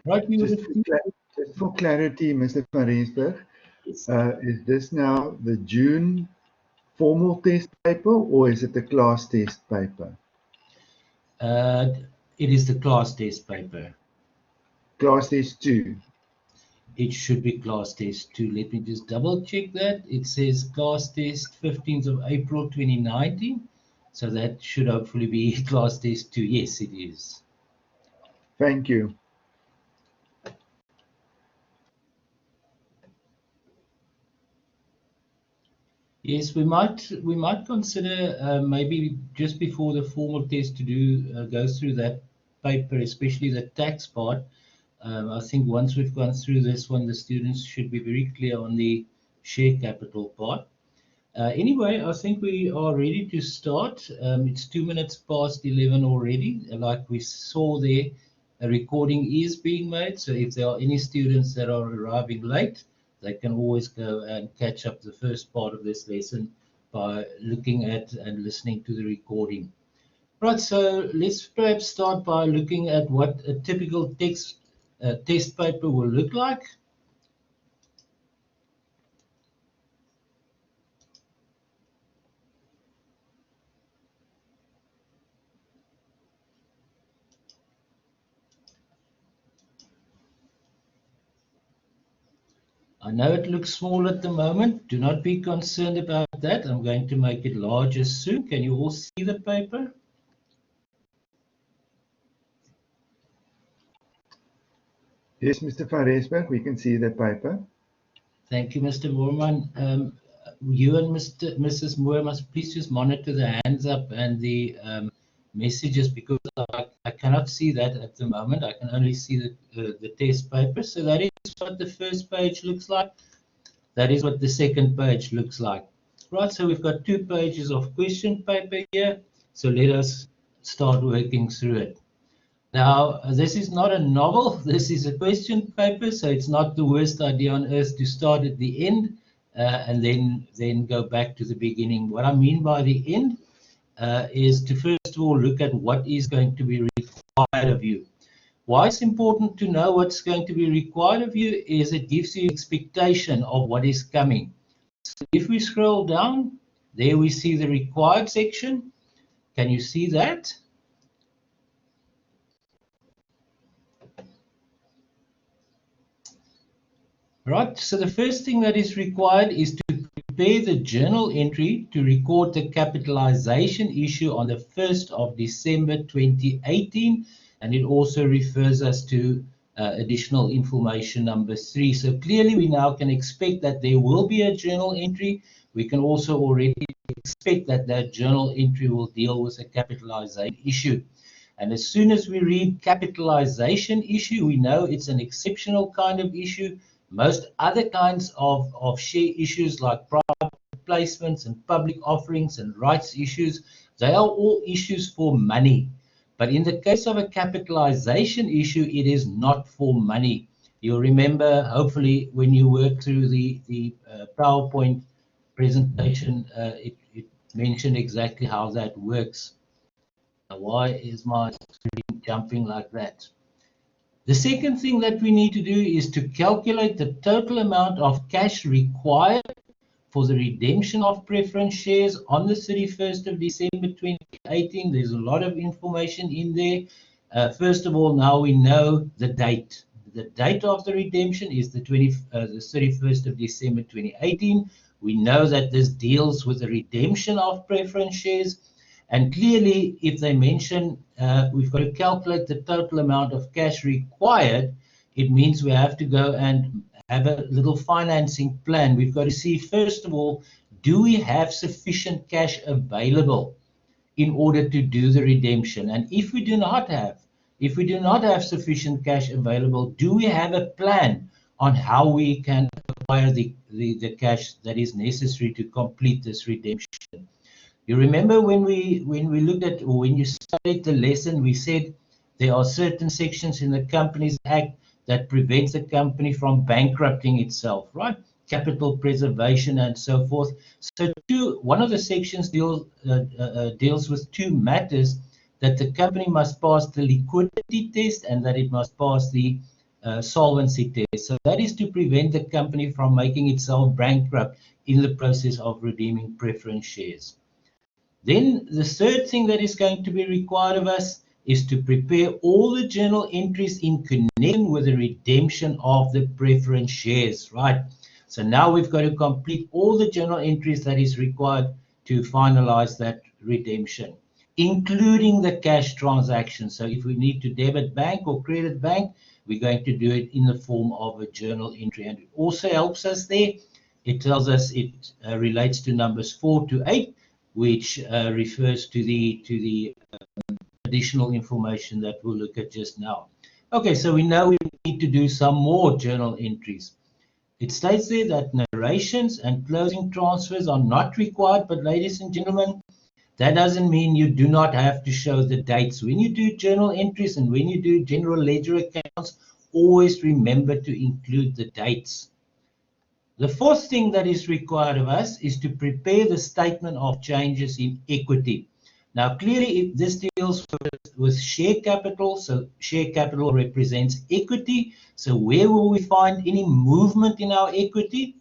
Right, we would Just have for, just for clarity, Mr. Van Rensburg, yes. is this now the June formal test paper or is it the class test paper? It is the class test paper. Class test 2. It should be class test 2. Let me just double check that. It says class test 15th of April 2019. So that should hopefully be class test 2. Yes, it is. Thank you. Yes, we might consider maybe just before the formal test to do go through that paper, especially the tax part. I think once we've gone through this one, the students should be very clear on the share capital part. Anyway, I think we are ready to start. It's 2 minutes past 11 already. Like we saw there, a recording is being made. So if there are any students that are arriving late, they can always go and catch up the first part of this lesson by looking at and listening to the recording. Right, so let's perhaps start by looking at what a typical test paper will look like. I know it looks small at the moment. Do not be concerned about that. I'm going to make it larger soon. Can you all see the paper? Yes, Mr. Van Rensburg, we can see the paper. Thank you, Mr. Moorman. You and Mrs. Moore must please just monitor the hands up and the messages because I cannot see that at the moment. I can only see the test paper. So that is what the first page looks like. That is what the second page looks like. Right, so we've got 2 pages of question paper here. So let us start working through it. Now, this is not a novel, this is a question paper, so it's not the worst idea on earth to start at the end and then go back to the beginning. What I mean by the end is to first of all look at what is going to be required of you. Why it's important to know what's going to be required of you is it gives you expectation of what is coming. So if we scroll down, there we see the required section. Can you see that? Right, so the first thing that is required is to prepare the journal entry to record the capitalization issue on the 1st of December 2018, and it also refers us to additional information number 3. So clearly we now can expect that there will be a journal entry. We can also already expect that that journal entry will deal with a capitalization issue. And as soon as we read capitalization issue, we know it's an exceptional kind of issue. Most other kinds of share issues like private placements and public offerings and rights issues, they are all issues for money. But in the case of a capitalization issue, it is not for money. You'll remember, hopefully, when you work through the PowerPoint presentation, it mentioned exactly how that works. Why is my screen jumping like that? The second thing that we need to do is to calculate the total amount of cash required for the redemption of preference shares on the 31st of December 2018. There's a lot of information in there. First of all, now we know the date. The date of the redemption is the 31st of December 2018. We know that this deals with the redemption of preference shares. And clearly, if they mention we've got to calculate the total amount of cash required, it means we have to go and have a little financing plan. We've got to see, first of all, do we have sufficient cash available in order to do the redemption? And if we do not have sufficient cash available, do we have a plan on how we can acquire the cash that is necessary to complete this redemption? You remember when we looked at, or when you studied the lesson, we said there are certain sections in the Companies Act that prevents the company from bankrupting itself, right? Capital preservation and so forth. So one of the sections deals with 2 matters: that the company must pass the liquidity test and that it must pass the solvency test. So that is to prevent the company from making itself bankrupt in the process of redeeming preference shares. Then the third thing that is going to be required of us is to prepare all the journal entries in connection with the redemption of the preference shares, right? So now we've got to complete all the journal entries that is required to finalize that redemption, including the cash transaction. So if we need to debit bank or credit bank, we're going to do it in the form of a journal entry. And it also helps us there. It tells us it relates to numbers 4 to 8, which refers to the additional information that we'll look at just now. Okay, so we know we need to do some more journal entries. It states there that narrations and closing transfers are not required, but ladies and gentlemen, that doesn't mean you do not have to show the dates. When you do journal entries and when you do general ledger accounts, always remember to include the dates. The fourth thing that is required of us is to prepare the statement of changes in equity. Now, clearly, this deals with share capital. So share capital represents equity. So where will we find any movement in our equity?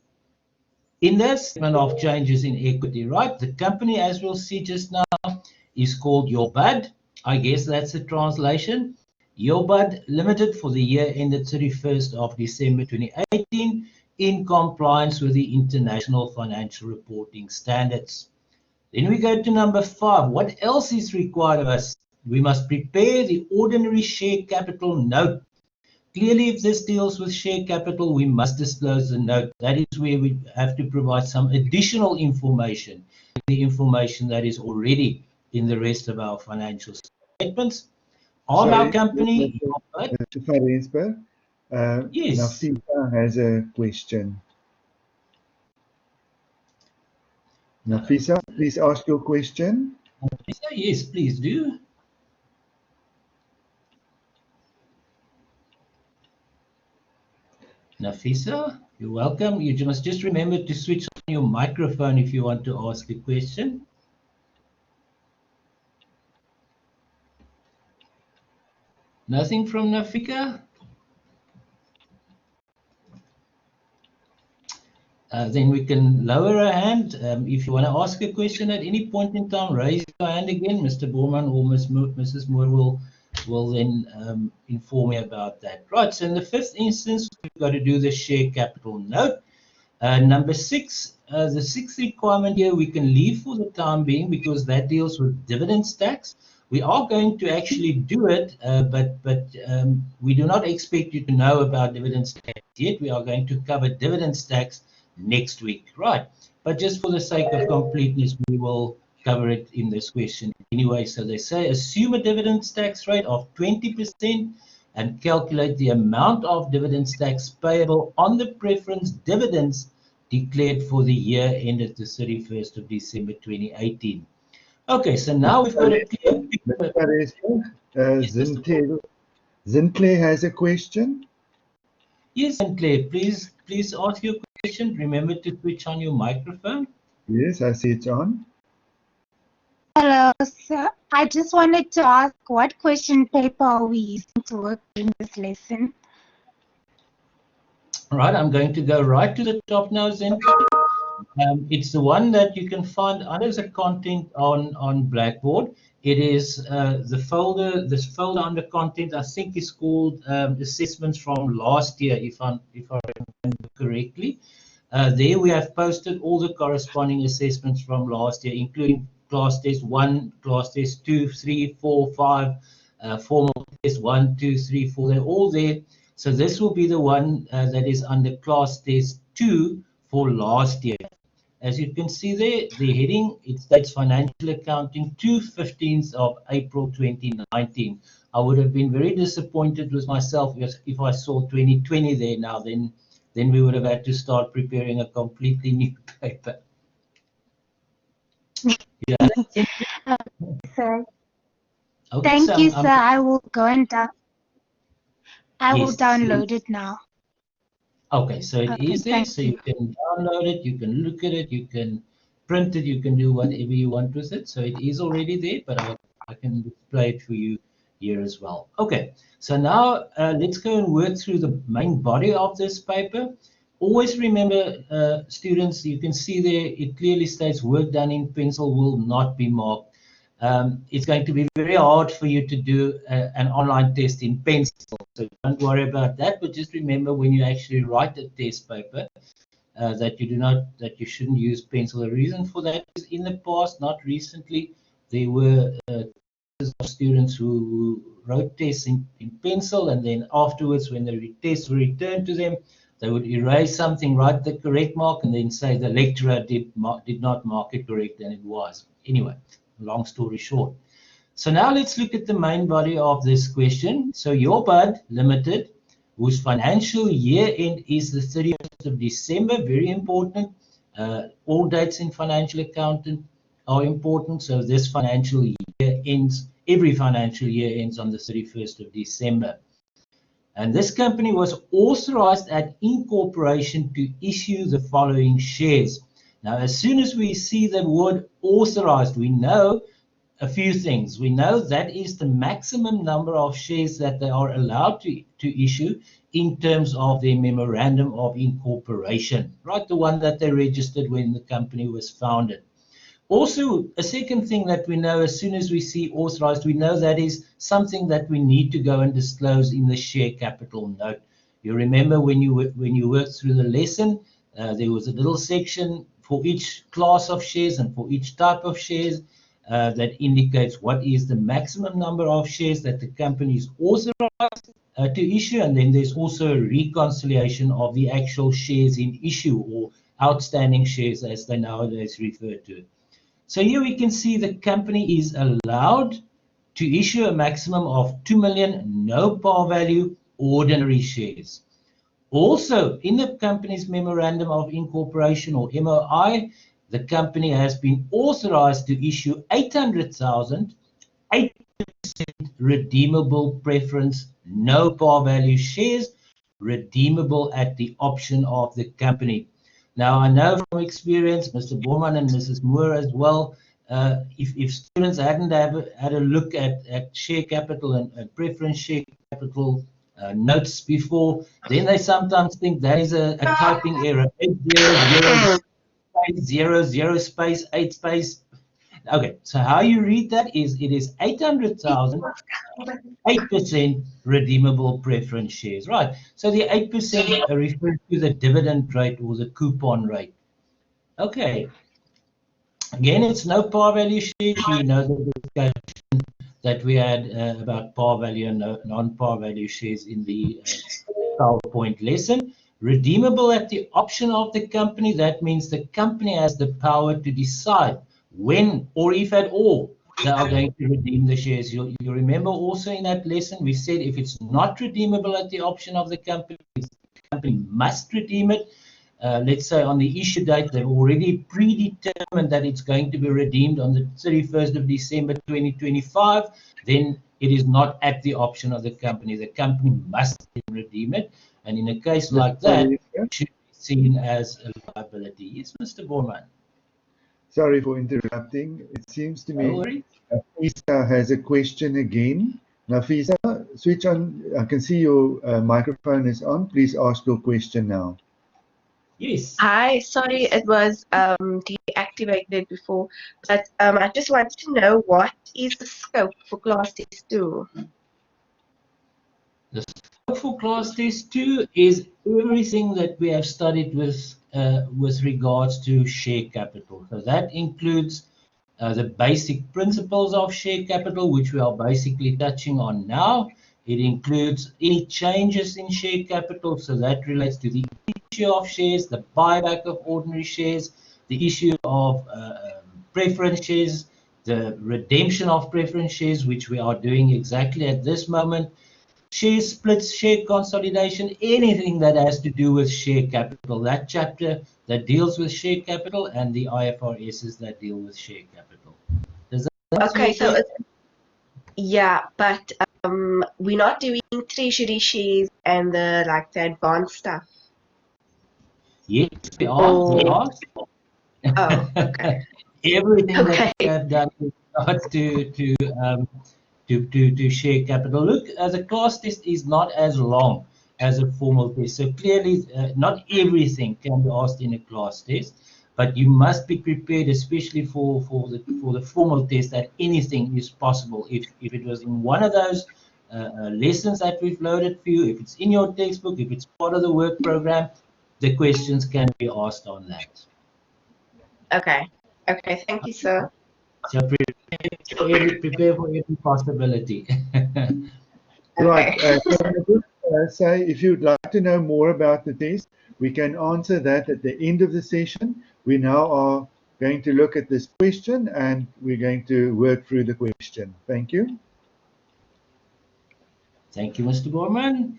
In the statement of changes in equity, right? The company, as we'll see just now, is called Your Bud. I guess that's the translation. Your Bud Limited for the year ended 31st of December 2018 in compliance with the International Financial Reporting Standards. Then we go to number 5. What else is required of us? We must prepare the ordinary share capital note. Clearly, if this deals with share capital, we must disclose the note. That is where we have to provide some additional information, the information that is already in the rest of our financial statements. On our company, Mr. Farensberg, yes. Nafisa has a question. Nafisa, please ask your question. Yes, please do. Nafisa, you're welcome. You must just remember to switch on your microphone if you want to ask a question. Nothing from Nafika? Then we can lower our hand. If you want to ask a question at any point in time, raise your hand again. Mr. Borman or Mrs. Moore will then inform me about that. Right, so in the fifth instance, we've got to do the share capital note. Number 6, the sixth requirement here we can leave for the time being because that deals with dividends tax. We are going to actually do it, but we do not expect you to know about dividends tax yet. We are going to cover dividends tax next week, right? But just for the sake of completeness, we will cover it in this question anyway. So they say assume a dividends tax rate of 20% and calculate the amount of dividends tax payable on the preference dividends declared for the year ended the 31st of December 2018. Okay, so now we've got a clear picture. Sinclair has a question. Yes, Sinclair, please ask your question. Remember to switch on your microphone. Yes, I see it's on. Hello, sir. I just wanted to ask what question paper are we using to work in this lesson? All right, I'm going to go right to the top now, Sinclair. It's the one that you can find under the content on Blackboard. It is this folder under content, I think is called assessments from last year, if I remember correctly. There we have posted all the corresponding assessments from last year, including class test 1, class test 2, 3, 4, 5, formal test 1, 2, 3, 4. They're all there. So this will be the one that is under class test 2 for last year. As you can see there, the heading, it states Financial Accounting to 15th of April 2019. I would have been very disappointed with myself if I saw 2020 there now. Then we would have had to start preparing a completely new paper. Yeah. Sir. Okay, Thank so you, sir. I will go and will download yes. it now. Okay, so it is there, so you can download it, you can look at it, you can print it, you can do whatever you want with it. So it is already there, but I can display it for you year as well. Okay, so now let's go and work through the main body of this paper. Always remember, students, you can see there it clearly states work done in pencil will not be marked. It's going to be very hard for you to do an online test in pencil, so don't worry about that, but just remember when you actually write a test paper, that you shouldn't use pencil. The reason for that is in the past, not recently, there were students who wrote tests in pencil, and then afterwards, when the tests were returned to them, they would erase something, write the correct mark, and then say the lecturer did not mark it correct, and it was. Anyway, long story short. So now let's look at the main body of this question. So your bud limited, whose financial year end is the 31st of December, very important. All dates in financial accountant are important. So this financial year ends, every financial year ends on the 31st of December. And this company was authorized at incorporation to issue the following shares. Now, as soon as we see the word authorized, we know a few things. We know that is the maximum number of shares that they are allowed to issue in terms of their memorandum of incorporation, right? The one that they registered when the company was founded. Also, a second thing that we know as soon as we see authorized, we know that is something that we need to go and disclose in the share capital note. You remember when you worked through the lesson, there was a little section for each class of shares and for each type of shares that indicates what is the maximum number of shares that the company is authorized to issue, and then there's also a reconciliation of the actual shares in issue, or outstanding shares as they nowadays refer to it. So here we can see the company is allowed to issue a maximum of 2 million no par value ordinary shares. Also, in the company's memorandum of incorporation, or MOI, the company has been authorized to issue 800,000, 8% redeemable preference no par value shares, redeemable at the option of the company. Now, I know from experience, Mr. Borman and Mrs. Moore as well, if students hadn't had a look at share capital and preference share capital notes before, then they sometimes think that is a typing error. 800 space 8 space. Okay, so how you read that is it is 800,000, 8% redeemable preference shares, right? So the 8% refers to the dividend rate or the coupon rate. Okay. Again, it's no par value shares. You know the discussion that we had about par value and non-par value shares in the PowerPoint lesson. Redeemable at the option of the company. That means the company has the power to decide when, or if at all, they are going to redeem the shares. You remember also in that lesson, we said if it's not redeemable at the option of the company must redeem it. Let's say on the issue date, they've already predetermined that it's going to be redeemed on the 31st of December 2025, then it is not at the option of the company. The company must redeem it. And in a case like that, it should be seen as a liability. Yes, Mr. Borman. Sorry for interrupting. It seems to No me worries. Fisa has a question again. Now, Fisa, switch on. I can see your microphone is on. Please ask your question now. Yes. Hi, sorry it was deactivated before, but I just wanted to know what is the scope for class test 2? The scope for class test 2 is everything that we have studied with regards to share capital. So that includes the basic principles of share capital, which we are basically touching on now. It includes any changes in share capital, so that relates to the issue of shares, the buyback of ordinary shares, the issue of preference shares, the redemption of preference shares, which we are doing exactly at this moment, share splits, share consolidation, anything that has to do with share capital. That chapter that deals with share capital and the IFRSs that deal with share capital. Does that Okay, so yeah, but we're not doing treasury shares and the advanced stuff. Yes, we are. We are. Oh, okay. Everything Okay. that we have done with regards to to share capital. Look, the class test is not as long as a formal test. So clearly, not everything can be asked in a class test, but you must be prepared, especially for the formal test, that anything is possible. If it was in one of those lessons that we've loaded for you, if it's in your textbook, if it's part of the work program, the questions can be asked on that. Okay. Okay. Thank you, sir. So prepare for every possibility. Right. Okay. Can I just say, if you'd like to know more about the test, we can answer that at the end of the session. We now are going to look at this question and we're going to work through the question. Thank you. Thank you, Mr. Borman.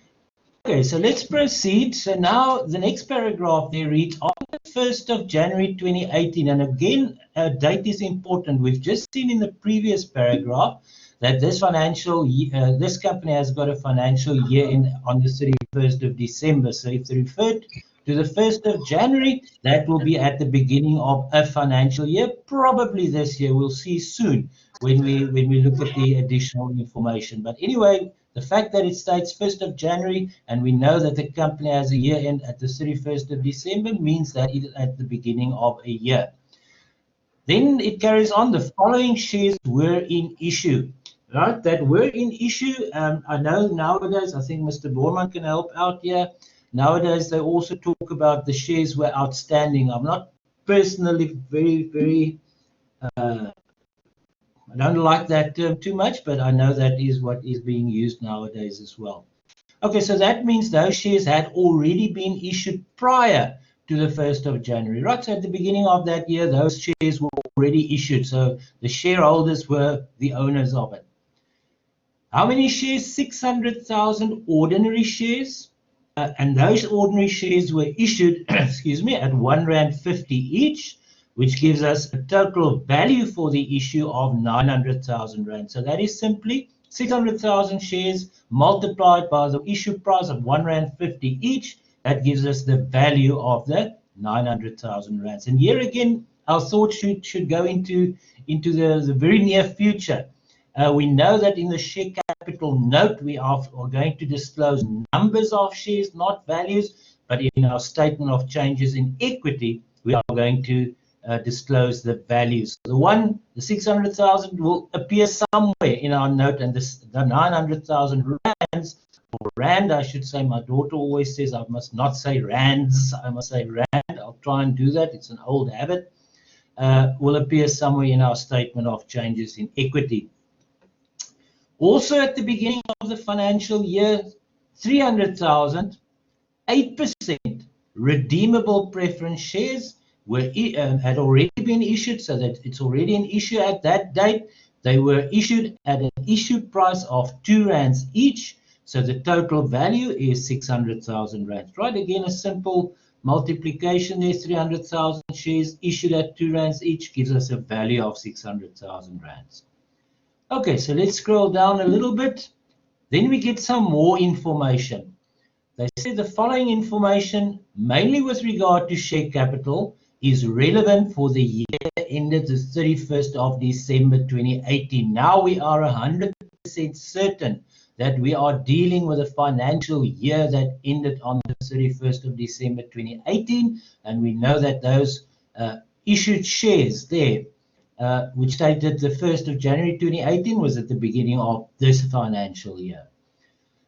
Okay, so let's proceed. So now the next paragraph there reads, on the 1st of January 2018, and again, date is important. We've just seen in the previous paragraph that this this company has got a financial year on the 31st of December. So if they referred to the 1st of January, that will be at the beginning of a financial year, probably this year. We'll see soon when we look at the additional information. But anyway, the fact that it states 1st of January and we know that the company has a year end at the 31st of December means that it is at the beginning of a year. Then it carries on, the following shares were in issue, right? That were in issue. I know nowadays, I think Mr. Borman can help out here. Nowadays, they also talk about the shares were outstanding. I'm not personally very I don't like that term too much, but I know that is what is being used nowadays as well. Okay, so that means those shares had already been issued prior to the 1st of January, right? So at the beginning of that year, those shares were already issued. So the shareholders were the owners of it. How many shares? 600,000 ordinary shares. And those ordinary shares were issued, excuse me, at R1.50 each, which gives us a total value for the issue of 900,000 Rand. So that is simply 600,000 shares multiplied by the issue price of R1.50 each. That gives us the value of the 900,000 Rands. And here again, our thoughts should go into the very near future. We know that in the share capital note, we are going to disclose numbers of shares, not values, but in our statement of changes in equity, we are going to disclose the values. The 600,000 will appear somewhere in our note, and the 900,000 Rands, or Rand, I should say. My daughter always says I must not say Rands, I must say Rand. I'll try and do that. It's an old habit. Will appear somewhere in our statement of changes in equity. Also at the beginning of the financial year, 300,000, 8% redeemable preference shares had already been issued, so that it's already an issue at that date. They were issued at an issue price of R2 each, so the total value is 600,000 Rand. Right, again, a simple multiplication there. 300,000 shares issued at R2 each gives us a value of 600,000 Rands. Okay, so let's scroll down a little bit. Then we get some more information. They say the following information, mainly with regard to share capital, is relevant for the year ended the 31st of December 2018. Now we are 100% certain that we are dealing with a financial year that ended on the 31st of December 2018, and we know that those issued shares there, which dated the 1st of January 2018, was at the beginning of this financial year.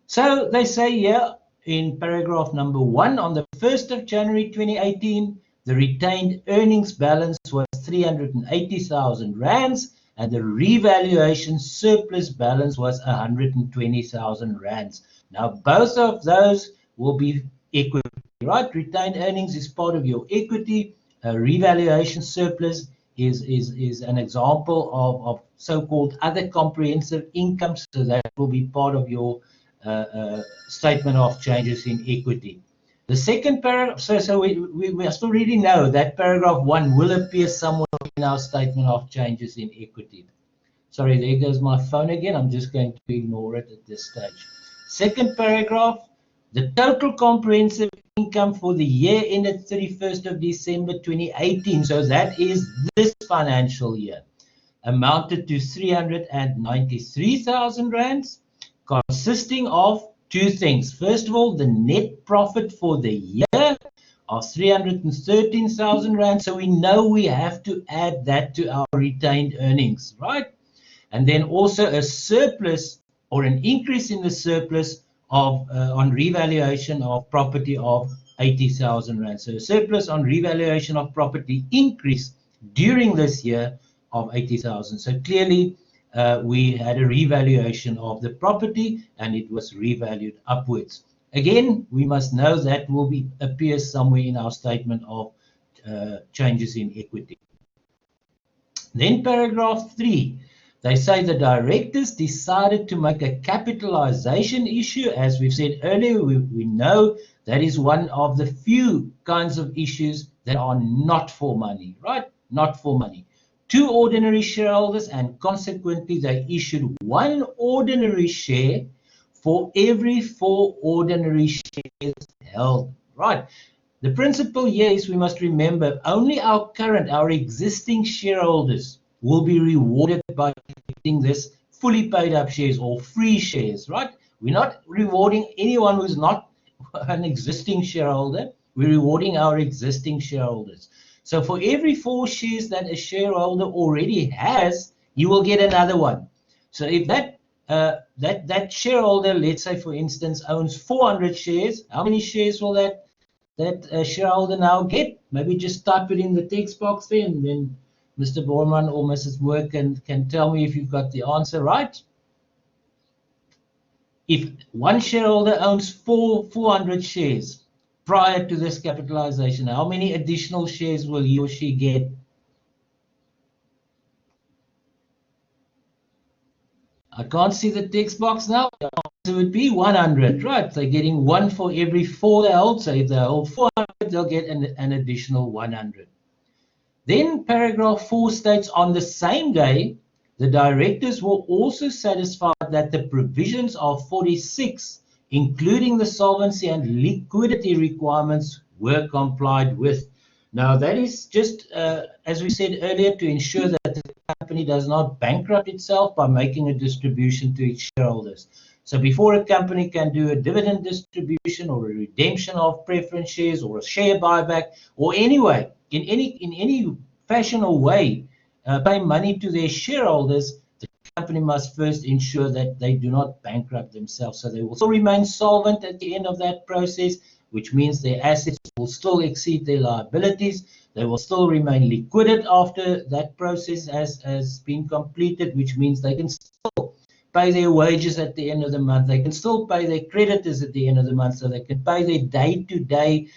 So they say here in paragraph number 1, on the 1st of January 2018, the retained earnings balance was 380,000 Rands, and the revaluation surplus balance was 120,000 Rands. Now, both of those will be equity, right? Retained earnings is part of your equity. Revaluation surplus is an example of so-called other comprehensive income, so that will be part of your statement of changes in equity. The second paragraph, so we must already know that paragraph 1 will appear somewhere in our statement of changes in equity. Sorry, there goes my phone again. I'm just going to ignore it at this stage. Second paragraph, the total comprehensive income for the year ended 31st of December 2018. So that is this financial year. amounted to 393,000 rands, consisting of two things. First of all, the net profit for the year of 313,000 rand. So we know we have to add that to our retained earnings, right? And then also a surplus or an increase in the surplus of on revaluation of property of 80,000 rand. So a surplus on revaluation of property increase during this year of 80,000. So clearly we had a revaluation of the property and it was revalued upwards. Again, we must know that will appear somewhere in our statement of changes in equity. Then paragraph 3. They say the directors decided to make a capitalization issue. As we've said earlier, we know that is one of the few kinds of issues that are not for money, right? Not for money. 2 ordinary shareholders, and consequently they issued 1 ordinary share for every 4 ordinary shares held, right? The principle here is we must remember only our existing shareholders will be rewarded by getting this fully paid up shares or free shares, right? We're not rewarding anyone who's not an existing shareholder. We're rewarding our existing shareholders. So for every 4 shares that a shareholder already has, you will get another one. So if that shareholder, let's say for instance, owns 400 shares, how many shares will that shareholder now get? Maybe just type it in the text box there, and then Mr. Borman or Mrs. Moore can tell me if you've got the answer right. If one shareholder owns 400 shares prior to this capitalization, how many additional shares will he or she get? I can't see the text box now. The answer would be 100, right? They're getting 1 for every 4 they hold. So if they hold 400, they'll get an additional 100. Then paragraph 4 states, on the same day, the directors were also satisfied that the provisions of 46, including the solvency and liquidity requirements, were complied with. Now, that is just, as we said earlier, to ensure that the company does not bankrupt itself by making a distribution to its shareholders. So before a company can do a dividend distribution or a redemption of preference shares or a share buyback, or anyway, in any fashion or way, pay money to their shareholders, the company must first ensure that they do not bankrupt themselves. So they will still remain solvent at the end of that process, which means their assets will still exceed their liabilities. They will still remain liquid after that process has been completed, which means they can still pay their wages at the end of the month. They can still pay their creditors at the end of the month, so they can pay their day-to-day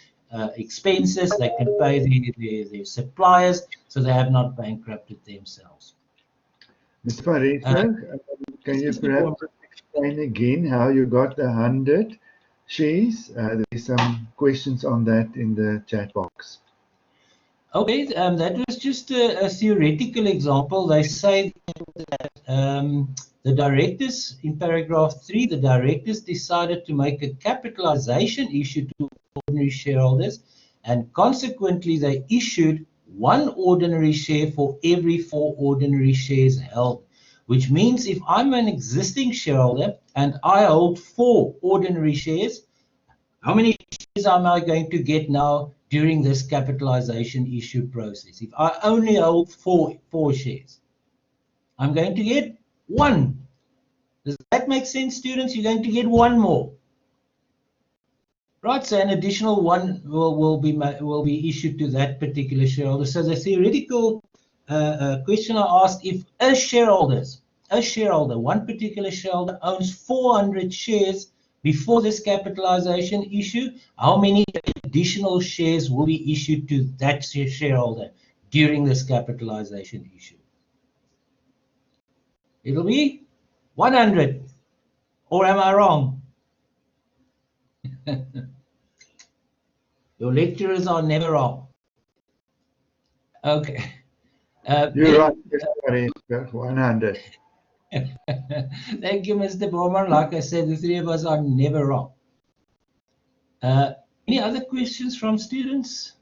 expenses. They can pay their suppliers, so they have not bankrupted themselves. Mr. Farisa, can you perhaps explain again how you got the 100 shares? There's some questions on that in the chat box. Okay, that was just a theoretical example. They say that the directors, in paragraph 3, the directors decided to make a capitalization issue to ordinary shareholders, and consequently they issued 1 ordinary share for every 4 ordinary shares held, which means if I'm an existing shareholder and I hold 4 ordinary shares, how many shares am I going to get now during this capitalization issue process? If I only hold 4 shares, I'm going to get 1. Does that make sense, students? You're going to get 1 more. Right, so an additional 1 will be issued to that particular shareholder. So the theoretical question I asked, if a shareholder, one particular shareholder owns 400 shares before this capitalization issue, how many additional shares will be issued to that shareholder during this capitalization issue? It'll be 100. Or am I wrong? Your lecturers are never wrong. Okay. You're right, Mr. Farisa, 100. Thank you, Mr. Bowman. Like I said, the 3 of us are never wrong. Any other questions from students?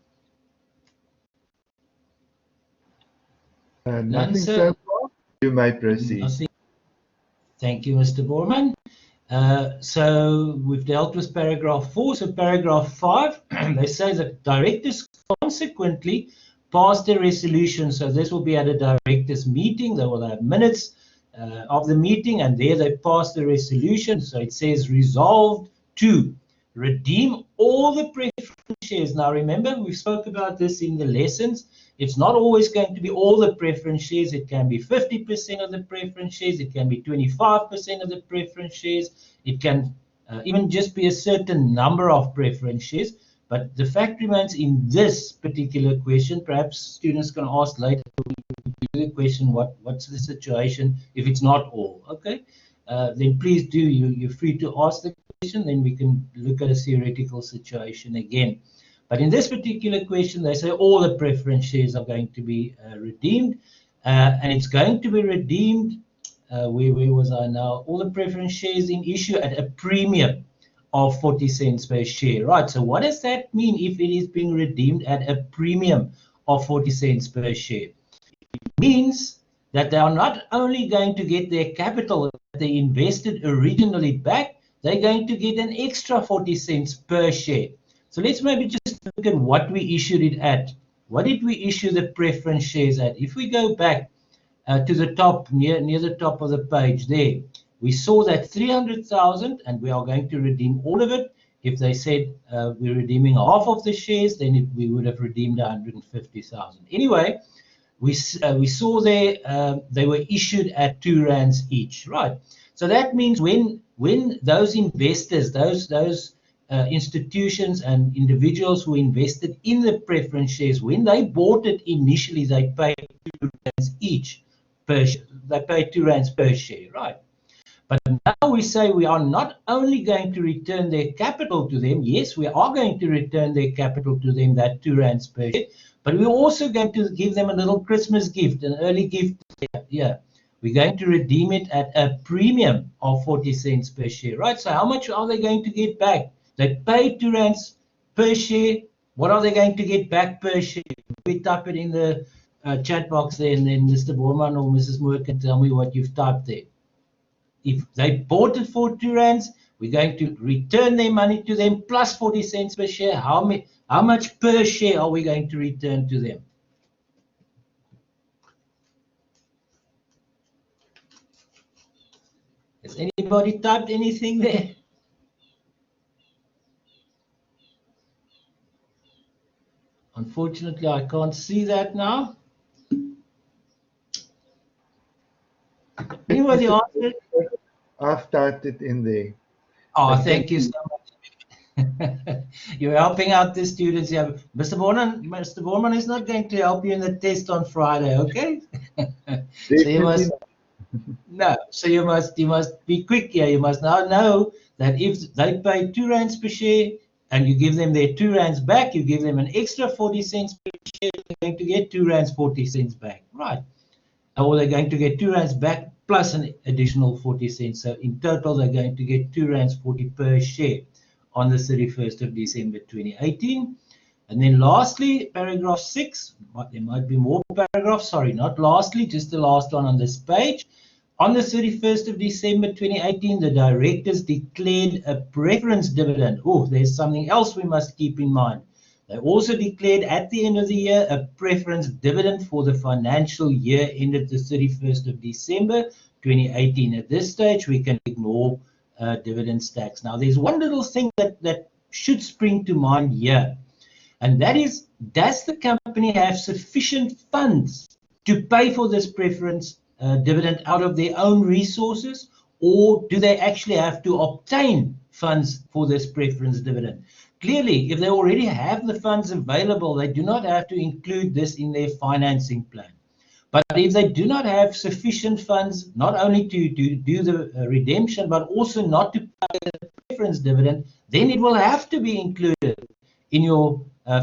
Nothing so far. You may proceed. Thank you, Mr. Borman. So we've dealt with paragraph 4. So paragraph 5, they say that directors consequently pass the resolution. So this will be at a directors meeting. They will have minutes of the meeting, and there they pass the resolution. So it says resolved to redeem all the preference shares. Now remember, we spoke about this in the lessons. It's not always going to be all the preference shares. It can be 50% of the preference shares. It can be 25% of the preference shares. It can even just be a certain number of preference shares. But the fact remains, in this particular question, perhaps students can ask later the question, what's the situation if it's not all? Okay, then please do. You're free to ask the question. Then we can look at a theoretical situation again. But in this particular question, they say all the preference shares are going to be redeemed, and it's going to be redeemed. Where was I now? All the preference shares in issue at a premium of 40 cents per share, right? So what does that mean if it is being redeemed at a premium of 40 cents per share? It means that they are not only going to get their capital that they invested originally back, they're going to get an extra 40 cents per share. So let's maybe just look at what we issued it at. What did we issue the preference shares at? If we go back to the top, near the top of the page there, we saw that 300,000, and we are going to redeem all of it. If they said we're redeeming half of the shares, then we would have redeemed 150,000. Anyway, we saw there they were issued at R2 each, right? So that means when those investors, those institutions and individuals who invested in the preference shares, when they bought it initially, they paid R2 each per share. They paid R2 per share, right? But now we say we are not only going to return their capital to them. Yes, we are going to return their capital to them, that R2 per share, but we're also going to give them a little Christmas gift, an early gift. Yeah, we're going to redeem it at a premium of 40 cents per share, right? So how much are they going to get back? They paid R2 per share. What are they going to get back per share? We type it in the chat box there, and then Mr. Borman or Mrs. Moore can tell me what you've typed there. If they bought it for R2, we're going to return their money to them plus 40 cents per share. How much per share are we going to return to them? Has anybody typed anything there? Unfortunately, I can't see that now. Anybody answer? I've typed it in there. Oh, thank you so much. You're helping out the students here. Mr. Borman is not going to help you in the test on Friday, okay? So you must no. So you must be quick here. You must now know that if they pay R2 per share and you give them their R2 back, you give them an extra 40 cents per share, they're going to get R2 40 cents back, right? Or they're going to get R2 back plus an additional 40 cents. So in total, they're going to get R2 40 per share on the 31st of December 2018. And then lastly, paragraph 6, there might be more paragraphs, sorry, not lastly, just the last one on this page. On the 31st of December 2018, the directors declared a preference dividend. Oh, there's something else we must keep in mind. They also declared at the end of the year a preference dividend for the financial year ended the 31st of December 2018. At this stage, we can ignore dividend tax. Now, there's one little thing that should spring to mind here, and that is, does the company have sufficient funds to pay for this preference dividend out of their own resources, or do they actually have to obtain funds for this preference dividend? Clearly, if they already have the funds available, they do not have to include this in their financing plan. But if they do not have sufficient funds, not only to do the redemption, but also not to pay the preference dividend, then it will have to be included in your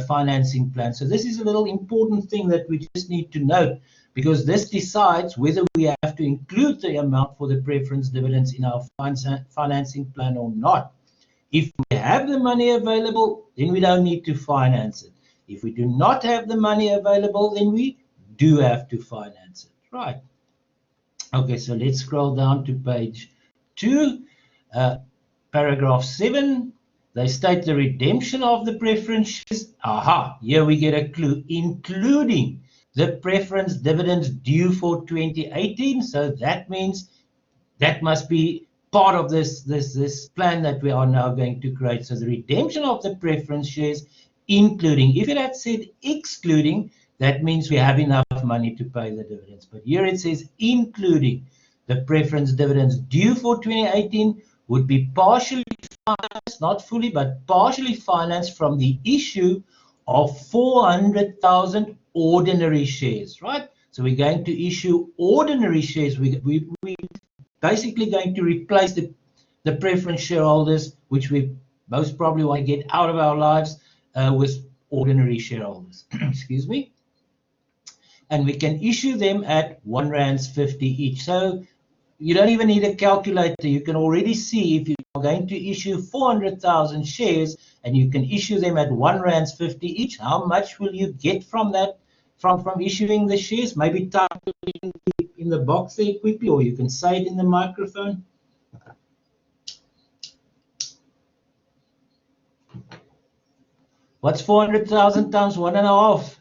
financing plan. So this is a little important thing that we just need to note, because this decides whether we have to include the amount for the preference dividends in our financing plan or not. If we have the money available, then we don't need to finance it. If we do not have the money available, then we do have to finance it, right? Okay, so let's scroll down to page 2, paragraph 7. They state the redemption of the preference shares. Aha, here we get a clue, including the preference dividends due for 2018. So that means that must be part of this plan that we are now going to create. So the redemption of the preference shares, including. If it had said excluding, that means we have enough money to pay the dividends. But here it says including the preference dividends due for 2018 would be partially financed, not fully, but partially financed from the issue of 400,000 ordinary shares, right? So we're going to issue ordinary shares. We basically going to replace the preference shareholders, which we most probably want to get out of our lives, with ordinary shareholders. Excuse me. And we can issue them at R1.50 each. So you don't even need a calculator. You can already see if you are going to issue 400,000 shares and you can issue them at R1.50 each, how much will you get from that, from issuing the shares? Maybe type it in the box there quickly, or you can say it in the microphone. What's 400,000 times 1.5?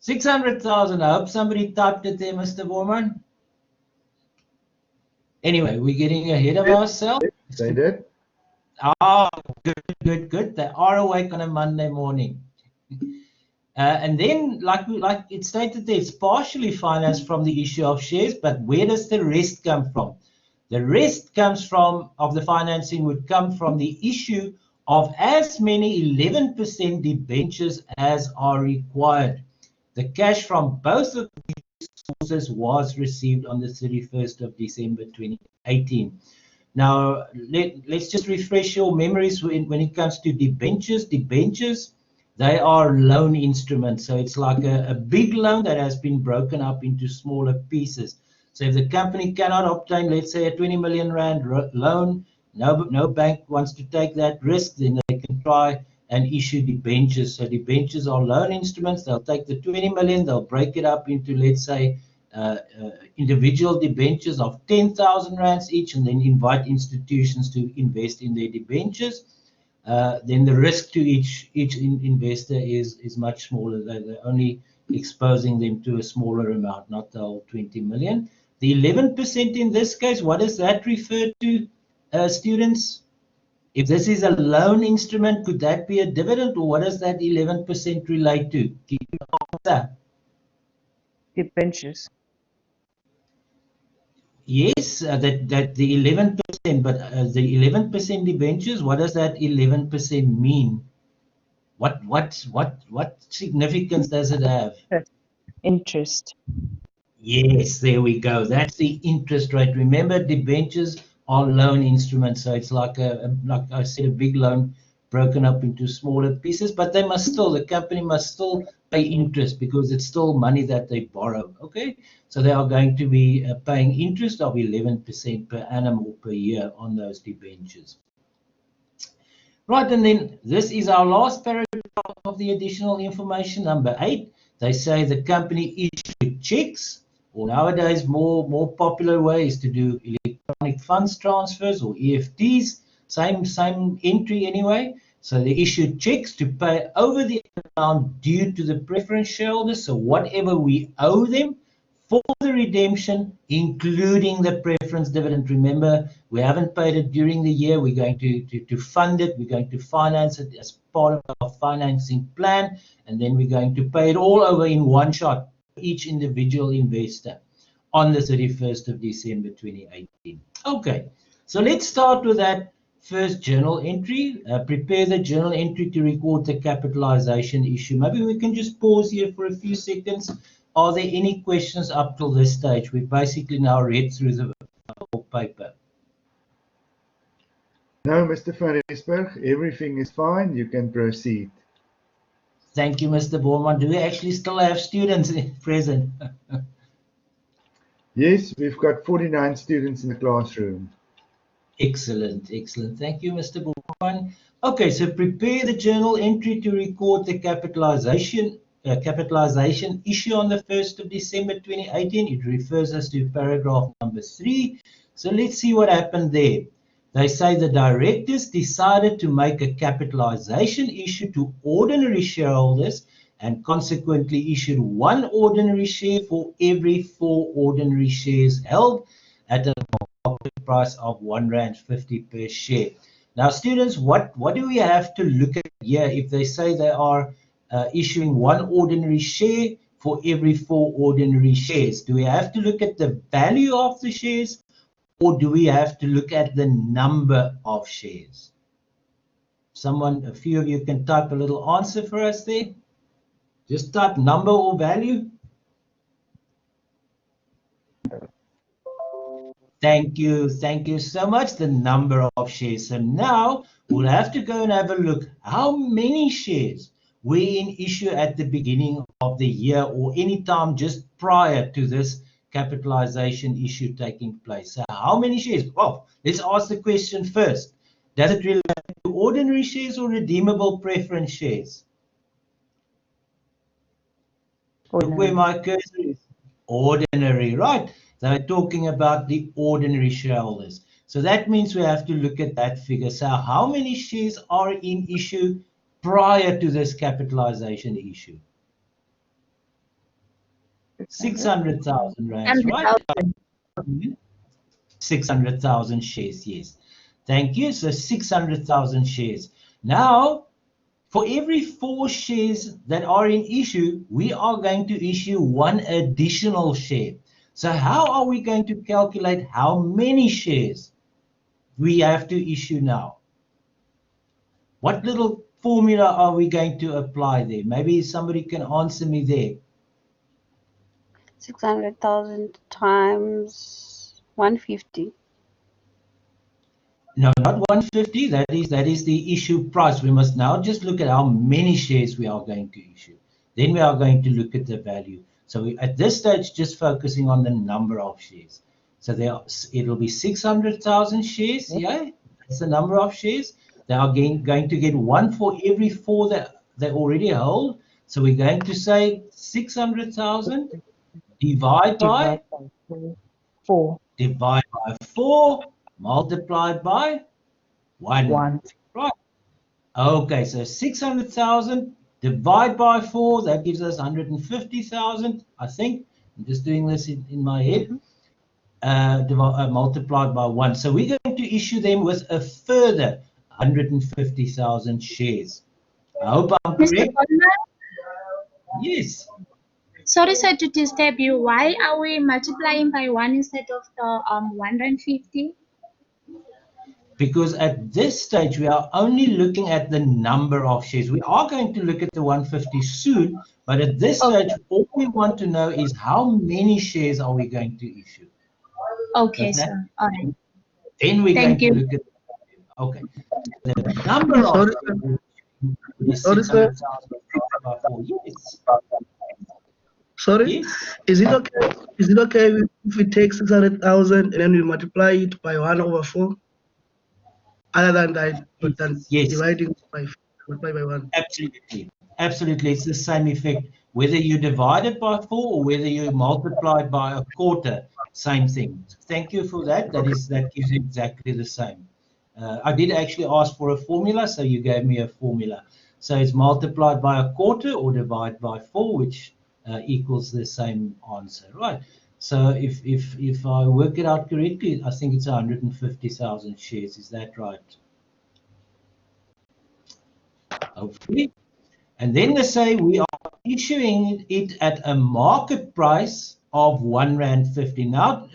600,000. I hope somebody typed it there, Mr. Borman. Anyway, we're getting ahead of ourselves. They did. Ah, good. They are awake on a Monday morning. And then, like it stated there, it's partially financed from the issue of shares, but where does the rest come from? The rest comes from, of the financing would come from the issue of as many 11% debentures as are required. The cash from both of these sources was received on the 31st of December 2018. Now, let's just refresh your memories when it comes to debentures. Debentures, they are loan instruments. So it's like a big loan that has been broken up into smaller pieces. So if the company cannot obtain, let's say, a 20 million rand loan, no bank wants to take that risk, then they can try and issue debentures. So debentures are loan instruments. They'll take the 20 million, they'll break it up into, let's say, individual debentures of 10,000 rands each, and then invite institutions to invest in their debentures. Then the risk to each investor is much smaller. They're only exposing them to a smaller amount, not the whole 20 million. The 11% in this case, what does that refer to, students? If this is a loan instrument, could that be a dividend, or what does that 11% relate to? Can you answer? Debentures. Yes, that the 11%, but the 11% debentures, what does that 11% mean? What significance does it have? Interest. Yes, there we go. That's the interest rate. Remember, debentures are loan instruments, so it's like like I said, a big loan broken up into smaller pieces. But they must still, the company must still pay interest because it's still money that they borrow. Okay, so they are going to be paying interest of 11% per annum or per year on those debentures. Right, and then this is our last paragraph of the additional information, number 8. They say the company issued checks, or nowadays more popular way is to do electronic funds transfers or EFTs, same entry anyway. So they issued checks to pay over the amount due to the preference shareholders, so whatever we owe them for the redemption, including the preference dividend. Remember, we haven't paid it during the year. We're going to fund it. We're going to finance it as part of our financing plan, and then we're going to pay it all over in one shot, each individual investor, on the 31st of December 2018. Okay, so let's start with that first journal entry. Prepare the journal entry to record the capitalization issue. Maybe we can just pause here for a few seconds. Are there any questions up till this stage? We basically now read through the whole paper. No, Mr. van Rensburg, everything is fine. You can proceed. Thank you, Mr. Borman. Do we actually still have students present? Yes, we've got 49 students in the classroom. Excellent. Thank you, Mr. Borman. Okay, so prepare the journal entry to record the capitalization capitalization issue on the 1st of December 2018. It refers us to paragraph number 3. So let's see what happened there. They say the directors decided to make a capitalization issue to ordinary shareholders and consequently issued 1 ordinary share for every 4 ordinary shares held at a market price of R1.50 per share. Now, students, what do we have to look at here if they say they are issuing 1 ordinary share for every 4 ordinary shares? Do we have to look at the value of the shares, or do we have to look at the number of shares? A few of you can type a little answer for us there. Just type number or value. Thank you so much. The number of shares. So now we'll have to go and have a look how many shares were in issue at the beginning of the year or any time just prior to this capitalization issue taking place. So how many shares? Well, let's ask the question first. Does it relate to ordinary shares or redeemable preference shares? Look where my cursor is. Ordinary, right? They're talking about the ordinary shareholders. So that means we have to look at that figure. So how many shares are in issue prior to this capitalization issue? 600,000 rands, right? 600,000 shares, yes. Thank you. So 600,000 shares. Now, for every 4 shares that are in issue, we are going to issue 1 additional share. So how are we going to calculate how many shares we have to issue now? What little formula are we going to apply there? Maybe somebody can answer me there. 600,000 times 150. No, not 150. That is the issue price. We must now just look at how many shares we are going to issue. Then we are going to look at the value. So at this stage, just focusing on the number of shares. So it'll be 600,000 shares. Yeah, that's the number of shares. They are going to get 1 for every 4 that they already hold. So we're going to say 600,000 divide by 4. Divide by 4, multiplied by 1. Right. Okay, so 600,000 divide by 4, that gives us 150,000, I think. I'm just doing this in my head. Multiplied by 1. So we're going to issue them with a further 150,000 shares. I hope I'm correct. Yes. Sorry, sir, to disturb you. Why are we multiplying by 1 instead of the 150? Because at this stage, we are only looking at the number of shares. We are going to look at the 150 soon, but at this stage, all we want to know is how many shares are we going to issue. Okay, sir. All right. Then we're Thank going you. to look at okay. The number of is 600,000 by 4. Yes. Sorry, Yes. is it okay? Is it okay if we take 600,000 and then we multiply it by 1/4? Other than that, but then Yes. dividing by 1. Absolutely. Absolutely. It's the same effect. Whether you divide it by 4 or whether you multiply it by 1/4, same thing. Thank you for that. That gives you exactly the same. I did actually ask for a formula, so you gave me a formula. So it's multiplied by 1/4 or divided by 4, which equals the same answer, right? So if I work it out correctly, I think it's 150,000 shares. Is that right? Hopefully. And then they say we are issuing it at a market price of R1.50. Now,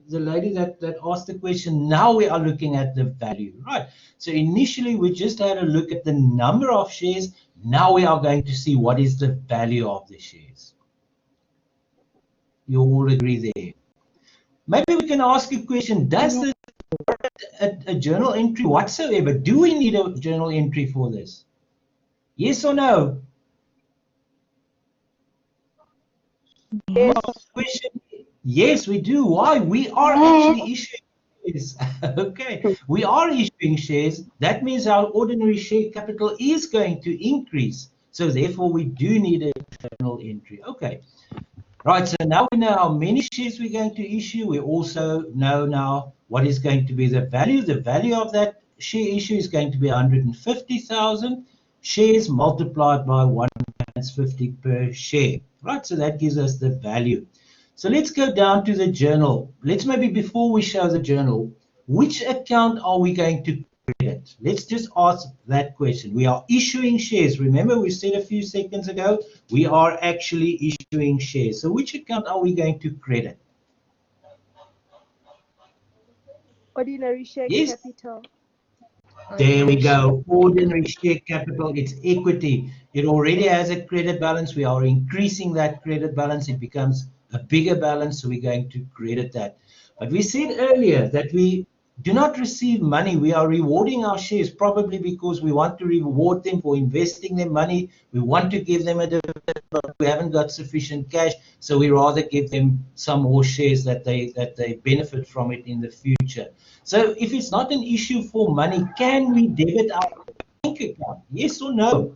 the lady that asked the question, now we are looking at the value, right? So initially we just had a look at the number of shares. Now we are going to see what is the value of the shares. You all agree there? Maybe we can ask a question. Does this a journal entry whatsoever? Do we need a journal entry for this? Yes or no? Yes. Question. Yes, we do. Why? We are actually issuing shares. Okay, we are issuing shares. That means our ordinary share capital is going to increase So therefore, we do need a journal entry. Okay. Right, so now we know how many shares we're going to issue. We also know now what is going to be the value. The value of that share issue is going to be 150,000 shares multiplied by 1.50 per share. Right, so that gives us the value. So let's go down to the journal. Let's maybe before we show the journal, which account are we going to credit? Let's just ask that question. We are issuing shares. Remember, we said a few seconds ago, we are actually issuing shares. So which account are we going to credit? Ordinary share Yes. capital. There we go. Ordinary share capital. It's equity. It already has a credit balance. We are increasing that credit balance. It becomes a bigger balance. So we're going to credit that. But we said earlier that we do not receive money. We are rewarding our shares probably because we want to reward them for investing their money. We want to give them a dividend, but we haven't got sufficient cash. So we rather give them some more shares that they benefit from it in the future. So if it's not an issue for money, can we debit our bank account? Yes or no?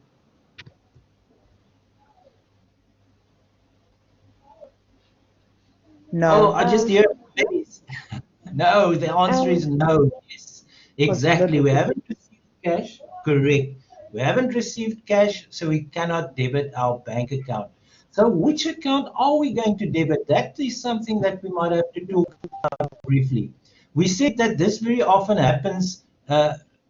No. Oh, I just hear yes. No, the answer is no. Yes, exactly. We haven't received cash. Correct. We haven't received cash, so we cannot debit our bank account. So which account are we going to debit? That is something that we might have to talk about briefly. We said that this very often happens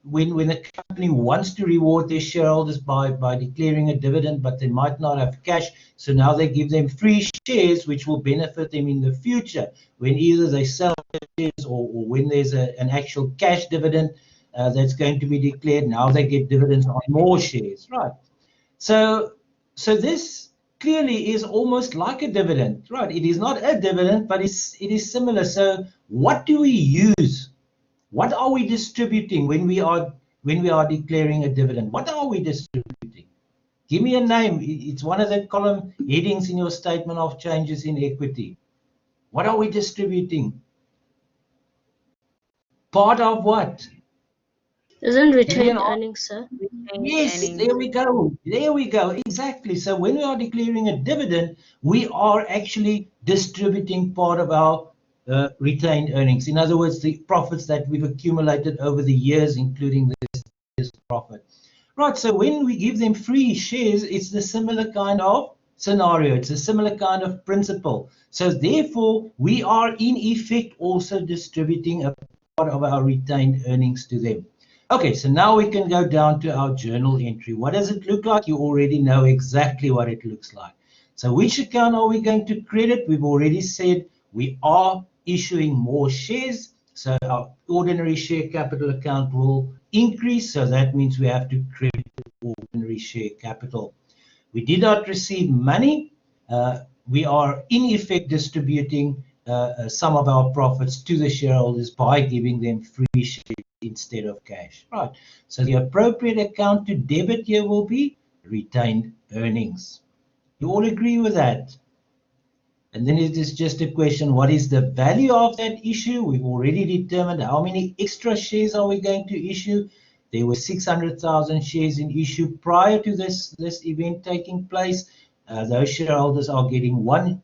when a company wants to reward their shareholders by declaring a dividend, but they might not have cash. So now they give them free shares, which will benefit them in the future when either they sell shares or when there's an actual cash dividend that's going to be declared. Now they get dividends on more shares, right? So this clearly is almost like a dividend, right? It is not a dividend, but it is similar. So what do we use? What are we distributing when we are declaring a dividend? What are we distributing? Give me a name. It's one of the column headings in your statement of changes in equity. What are we distributing? Part of what? Isn't retained earnings, sir? Yes, there we go. There we go. Exactly. So when we are declaring a dividend, we are actually distributing part of our retained earnings. In other words, the profits that we've accumulated over the years, including this profit. Right. So when we give them free shares, it's the similar kind of scenario. It's a similar kind of principle. So therefore, we are in effect also distributing a part of our retained earnings to them. Okay, so now we can go down to our journal entry. What does it look like? You already know exactly what it looks like. So which account are we going to credit? We've already said we are issuing more shares. So our ordinary share capital account will increase. So that means we have to credit ordinary share capital. We did not receive money. We are in effect distributing some of our profits to the shareholders by giving them free shares instead of cash. Right. So the appropriate account to debit here will be retained earnings. You all agree with that? And then it is just a question, what is the value of that issue? We've already determined how many extra shares are we going to issue. There were 600,000 shares in issue prior to this event taking place. Those shareholders are getting one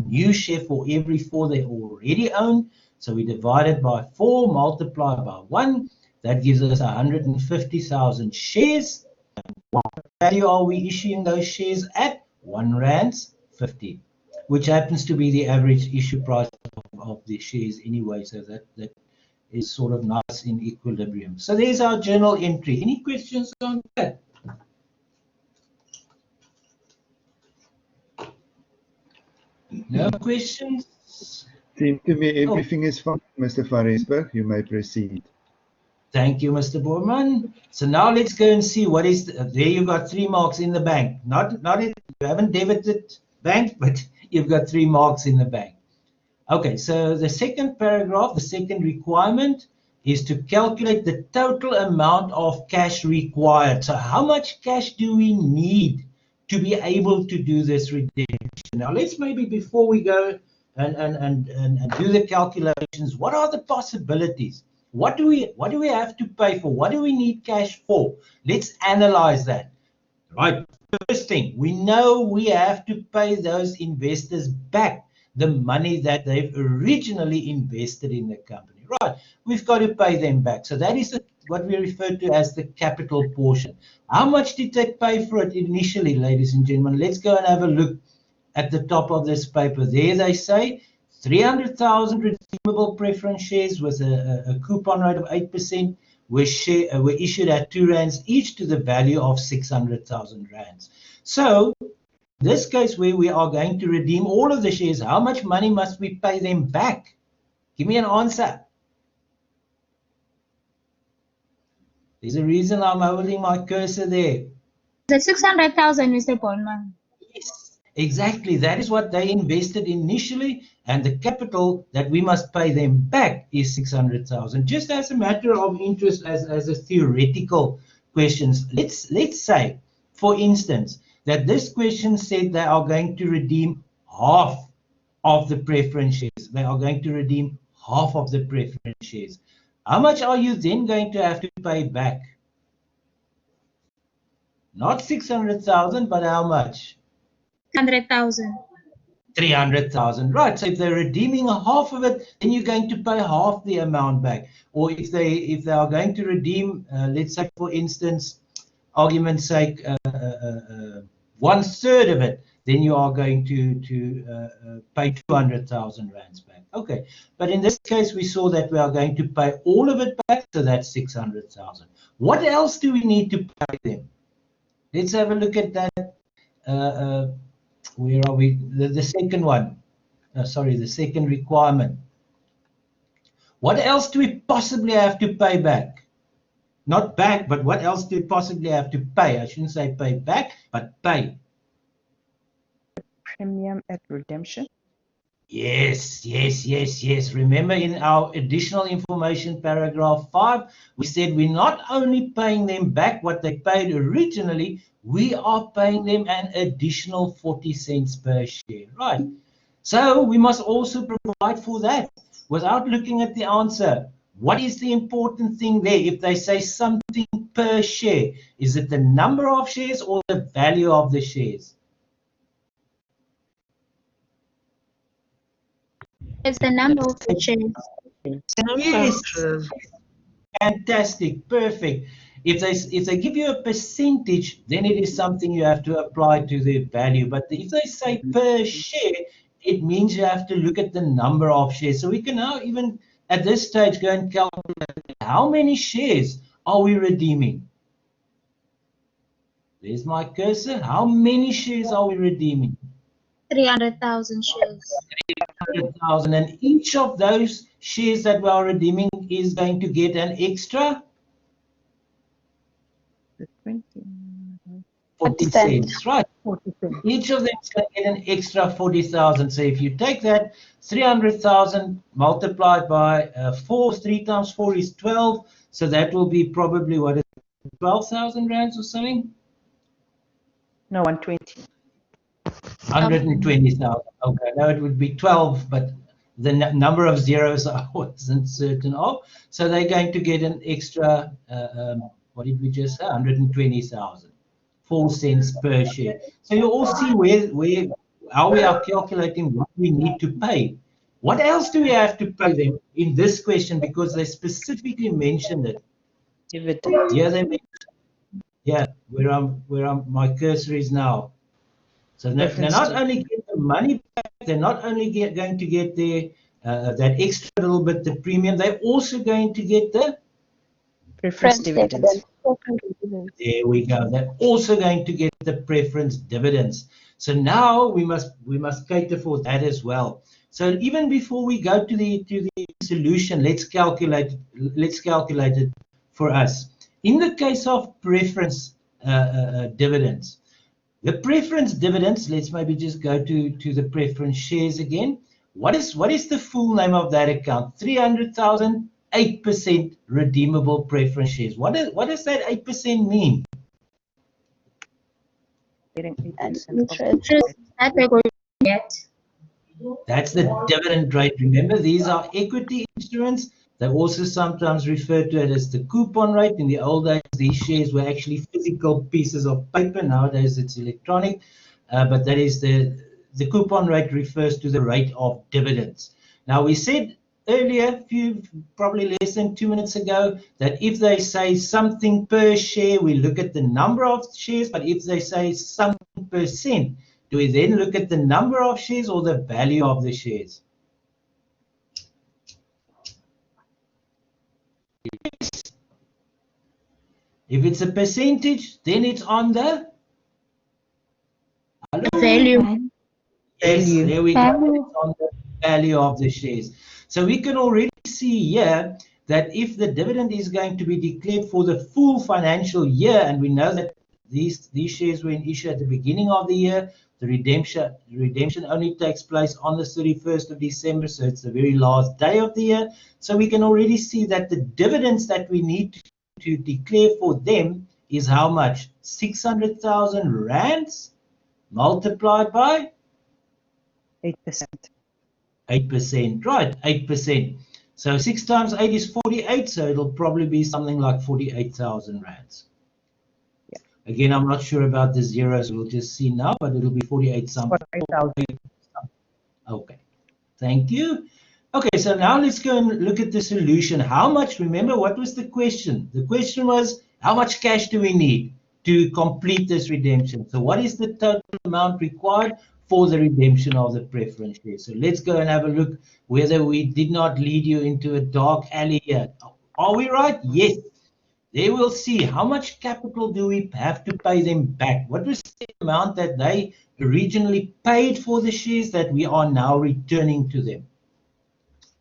new share for every 4 they already own. So we divide it by 4, multiply by 1. That gives us 150,000 shares. What value are we issuing those shares at? R1.50, which happens to be the average issue price of the shares anyway. So that is sort of nice in equilibrium. So there's our journal entry. Any questions on that? No questions? Seems to me everything is fine, Mr. Faresberg. You may proceed. Thank you, Mr. Borman. So now let's go and see what is there. You got 3 marks in the bank. You haven't debited bank, but you've got 3 marks in the bank. Okay, so the second paragraph, the second requirement is to calculate the total amount of cash required. So how much cash do we need to be able to do this redemption? Now let's maybe before we go and do the calculations, what are the possibilities? What do we have to pay for? What do we need cash for? Let's analyze that. Right. First thing, we know we have to pay those investors back the money that they've originally invested in the company. Right. We've got to pay them back. So that is what we refer to as the capital portion. How much did they pay for it initially, ladies and gentlemen? Let's go and have a look at the top of this paper. There they say 300,000 redeemable preference shares with a coupon rate of 8% were issued at R2 each to the value of 600,000 rands. So in this case where we are going to redeem all of the shares, how much money must we pay them back? Give me an answer. There's a reason I'm holding my cursor there. The 600,000, Mr. Bondman. Yes, exactly. That is what they invested initially, and the capital that we must pay them back is 600,000. Just as a matter of interest, as a theoretical question, let's say, for instance, that this question said they are going to redeem half of the preference shares. They are going to redeem half of the preference shares. How much are you then going to have to pay back? Not 600,000, but how much? 100,000. 300,000, right? So if they're redeeming half of it, then you're going to pay half the amount back. Or if they are going to redeem, let's say for instance, argument's sake, 1/3 of it, then you are going to pay 200,000 rands back. Okay, but in this case, we saw that we are going to pay all of it back, so that's 600,000. What else do we need to pay them? Let's have a look at that. Where are we? The second one. Sorry, the second requirement. What else do we possibly have to pay back? Not back, but what else do we possibly have to pay? I shouldn't say pay back, but pay. Premium at redemption. Yes. Remember in our additional information paragraph 5, we said we're not only paying them back what they paid originally, we are paying them an additional 40 cents per share, right? So we must also provide for that without looking at the answer. What is the important thing there? If they say something per share, is it the number of shares or the value of the shares? It's the number of the shares. Yes, fantastic, perfect. If they give you a percentage, then it is something you have to apply to the value. But if they say per share, it means you have to look at the number of shares. So we can now even at this stage go and calculate how many shares are we redeeming. There's my cursor. How many shares are we redeeming? 300,000 shares. 300,000, and each of those shares that we are redeeming is going to get an extra 40 cents, right? 40 cents. Each of them is going to get an extra 40,000. So if you take that 300,000 multiplied by 4, 3 times 4 is 12. So that will be probably what is it, 12,000 rands or something? No, 120. 120,000. Okay, no, it would be 12, but the number of zeros I wasn't certain of. So they're going to get an extra, what did we just say? 120,000, 4 cents per share. So you all see how we are calculating what we need to pay. What else do we have to pay them in this question? Because they specifically mentioned it. Dividend. Yeah, they mentioned. Yeah, where my cursor is now. So they're not only get the money back, they're not only going to get that extra little bit, the premium, they're also going to get the Preference dividends. There we go. They're also going to get the preference dividends. So now we must cater for that as well. So even before we go to the solution, let's calculate it for us. In the case of preference dividends, the preference dividends, let's maybe just go to the preference shares again. What is the full name of that account? 300,000, 8% redeemable preference shares. What does that 8% mean? Getting 8% Interest that we're going to get. That's the dividend rate. Remember, these are equity instruments. They also sometimes refer to it as the coupon rate. In the old days, these shares were actually physical pieces of paper. Nowadays, it's electronic. But that is the coupon rate refers to the rate of dividends. Now, we said earlier, probably less than 2 minutes ago, that if they say something per share, we look at the number of shares. But if they say something percent, do we then look at the number of shares or the value of the shares? If it's a percentage, then it's on the Value. Yes, Value. there we go. It's on the value of the shares. So we can already see here that if the dividend is going to be declared for the full financial year, and we know that these shares were in issue at the beginning of the year, the redemption only takes place on the 31st of December, so it's the very last day of the year. So we can already see that the dividends that we need to declare for them is how much? 600,000 rands multiplied by 8%. 8%, right? 8%. So 6 times 8 is 48, so it'll probably be something like 48,000 rands. Yeah. Again, I'm not sure about the zeros. We'll just see now, but it'll be 48 something. 48,000. Okay, thank you. Okay, so now let's go and look at the solution. How much, remember, what was the question? The question was, how much cash do we need to complete this redemption? So what is the total amount required for the redemption of the preference shares? So let's go and have a look whether we did not lead you into a dark alley here. Are we right? Yes. They will see how much capital do we have to pay them back. What was the amount that they originally paid for the shares that we are now returning to them?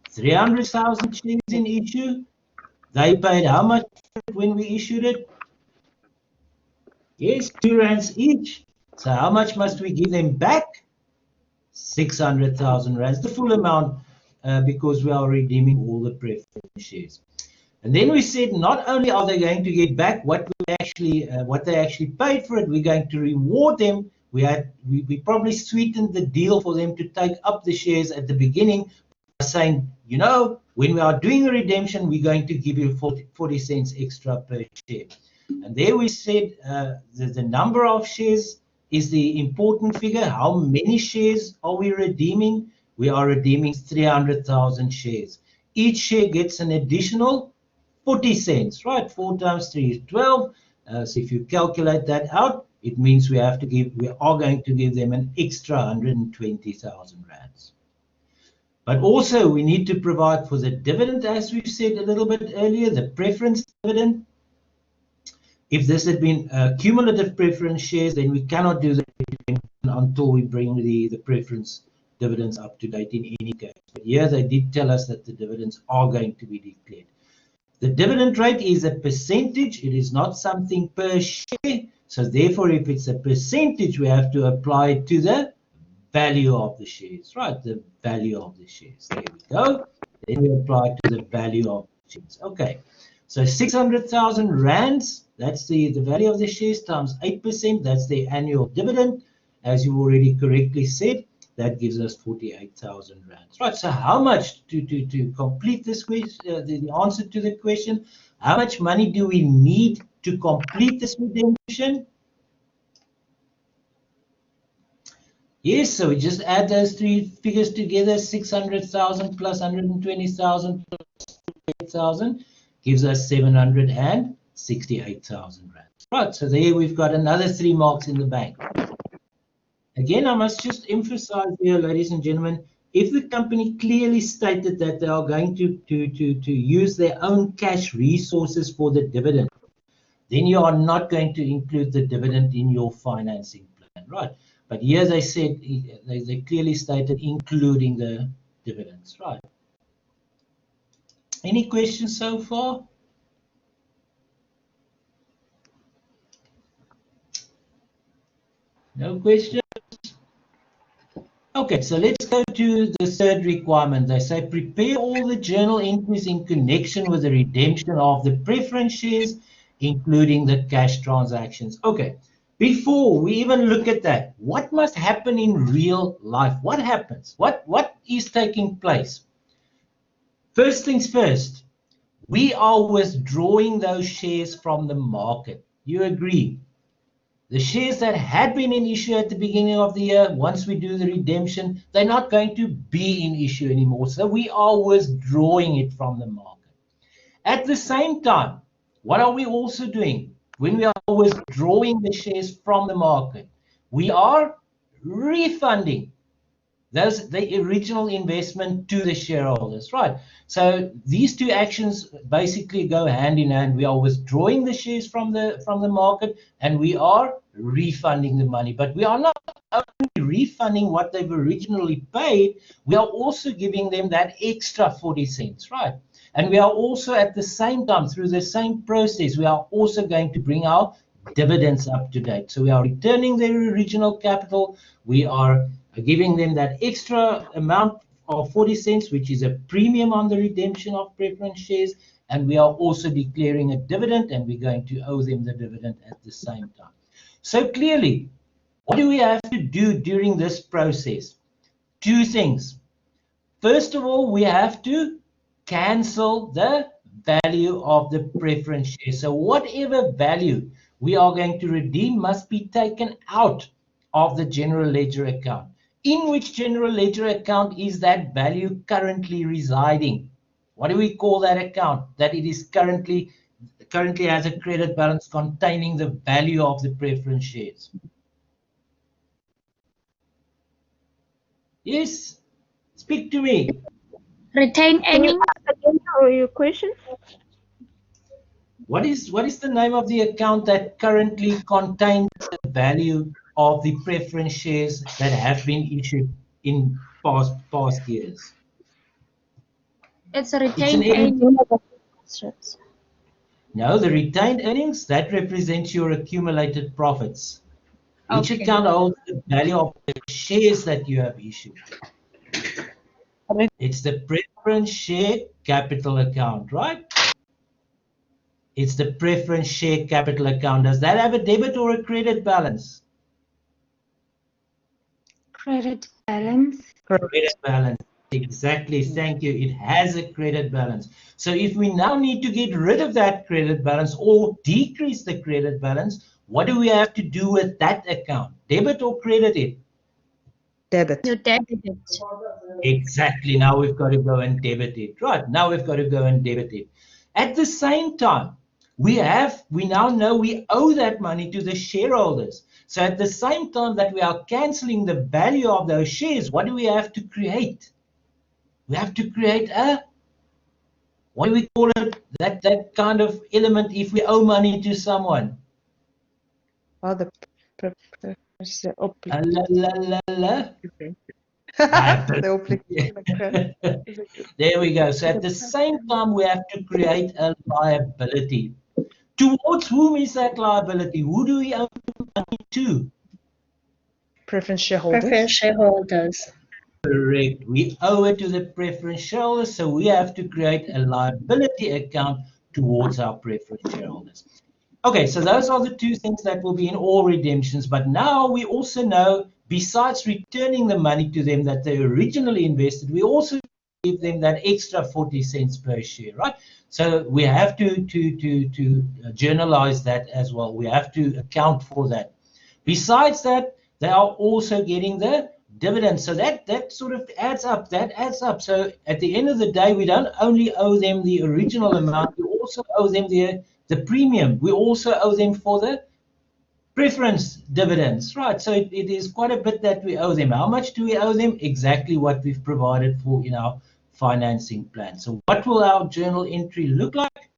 300,000 shares in issue. They paid how much when we issued it? Yes, 2 rands each. So how much must we give them back? 600,000 rands, the full amount, because we are redeeming all the preference shares. And then we said not only are they going to get back what they actually paid for it, we're going to reward them. We probably sweetened the deal for them to take up the shares at the beginning by saying, you know, when we are doing a redemption, we're going to give you 40 cents extra per share. And there we said the number of shares is the important figure. How many shares are we redeeming? We are redeeming 300,000 shares. Each share gets an additional 40 cents, right? 4 times 3 is 12. So if you calculate that out, it means we are going to give them an extra 120,000 rands. But also we need to provide for the dividend, as we said a little bit earlier, the preference dividend. If this had been cumulative preference shares, then we cannot do the redemption until we bring the preference dividends up to date in any case. But here they did tell us that the dividends are going to be declared. The dividend rate is a percentage. It is not something per share. So therefore, if it's a percentage, we have to apply it to the value of the shares, right? The value of the shares. There we go. Then we apply it to the value of the shares. Okay. So 600,000 rands, that's the value of the shares times 8%. That's the annual dividend. As you already correctly said, that gives us 48,000 rands. Right, so how much to complete this question, the answer to the question, how much money do we need to complete this redemption? Yes, so we just add those three figures together, 600,000 plus 120,000 plus 8,000 gives us 768,000 rands. Right, so there we've got another 3 marks in the bank. Again, I must just emphasize here, ladies and gentlemen, if the company clearly stated that they are going to use their own cash resources for the dividend, then you are not going to include the dividend in your financing plan, right? But here they said, they clearly stated including the dividends, right? Any questions so far? No questions? Okay, so let's go to the third requirement. They say prepare all the journal entries in connection with the redemption of the preference shares, including the cash transactions. Okay, before we even look at that, what must happen in real life? What happens? What is taking place? First things first, we are withdrawing those shares from the market. You agree? The shares that had been in issue at the beginning of the year, once we do the redemption, they're not going to be in issue anymore. So we are withdrawing it from the market. At the same time, what are we also doing? When we are withdrawing the shares from the market, we are refunding the original investment to the shareholders, right? So these two actions basically go hand in hand. We are withdrawing the shares from the market, and we are refunding the money. But we are not only refunding what they've originally paid, we are also giving them that extra 40 cents, right? And we are also at the same time, through the same process, we are also going to bring our dividends up to date. So we are returning their original capital. We are giving them that extra amount of 40 cents, which is a premium on the redemption of preference shares. And we are also declaring a dividend, and we're going to owe them the dividend at the same time. So clearly, what do we have to do during this process? Two things. First of all, we have to cancel the value of the preference share. So whatever value we are going to redeem must be taken out of the general ledger account. In which general ledger account is that value currently residing? What do we call that account? That it is currently has a credit balance containing the value of the preference shares. Yes, speak to me. Retained Can you earnings. ask again your question? What is the name of the account that currently contains the value of the preference shares that have been issued in past years? It's a It's an retained earnings. No, the retained earnings, that represents your accumulated profits. Which Okay. account holds the value of the shares that you have issued? It's the preference share capital account, right? It's the preference share capital account. Does that have a debit or a credit balance? Credit balance. Credit balance. Exactly. Thank you. It has a credit balance. So if we now need to get rid of that credit balance or decrease the credit balance, what do we have to do with that account? Debit or credit it? Debit. You debit it. Exactly. Now we've got to go and debit it. Right. Now we've got to go and debit it. At the same time, we now know we owe that money to the shareholders. So at the same time that we are canceling the value of those shares, what do we have to create? We have to create what do we call it? That kind of element if we owe money to someone. Oh, the There we go. So at the same time, we have to create a liability. Towards whom is that liability? Who do we owe money to? Preference shareholders. Preference shareholders. Correct. We owe it to the preference shareholders, so we have to create a liability account towards our preference shareholders. Okay, so those are the two things that will be in all redemptions. But now we also know, besides returning the money to them that they originally invested, we also give them that extra 40 cents per share, right? So we have to journalize that as well. We have to account for that. Besides that, they are also getting the dividends. So that sort of adds up. That adds up. So at the end of the day, we don't only owe them the original amount, we also owe them the premium. We also owe them for the preference dividends, right? So it is quite a bit that we owe them. How much do we owe them? Exactly what we've provided for in our financing plan. So what will our journal entry look like?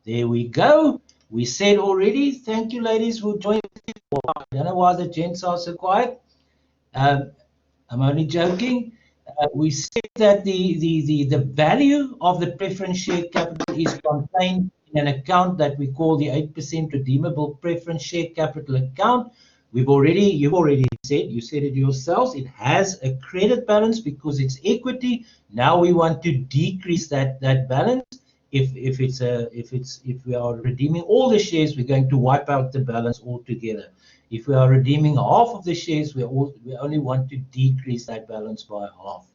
There we go. We said already, thank you ladies who joined. I don't know why the gents are so quiet. I'm only joking. We said that the value of the preference share capital is contained in an account that we call the 8% redeemable preference share capital account. You've already said, you said it yourselves, it has a credit balance because it's equity. Now we want to decrease that balance. If we are redeeming all the shares, we're going to wipe out the balance altogether. If we are redeeming half of the shares, we only want to decrease that balance by half.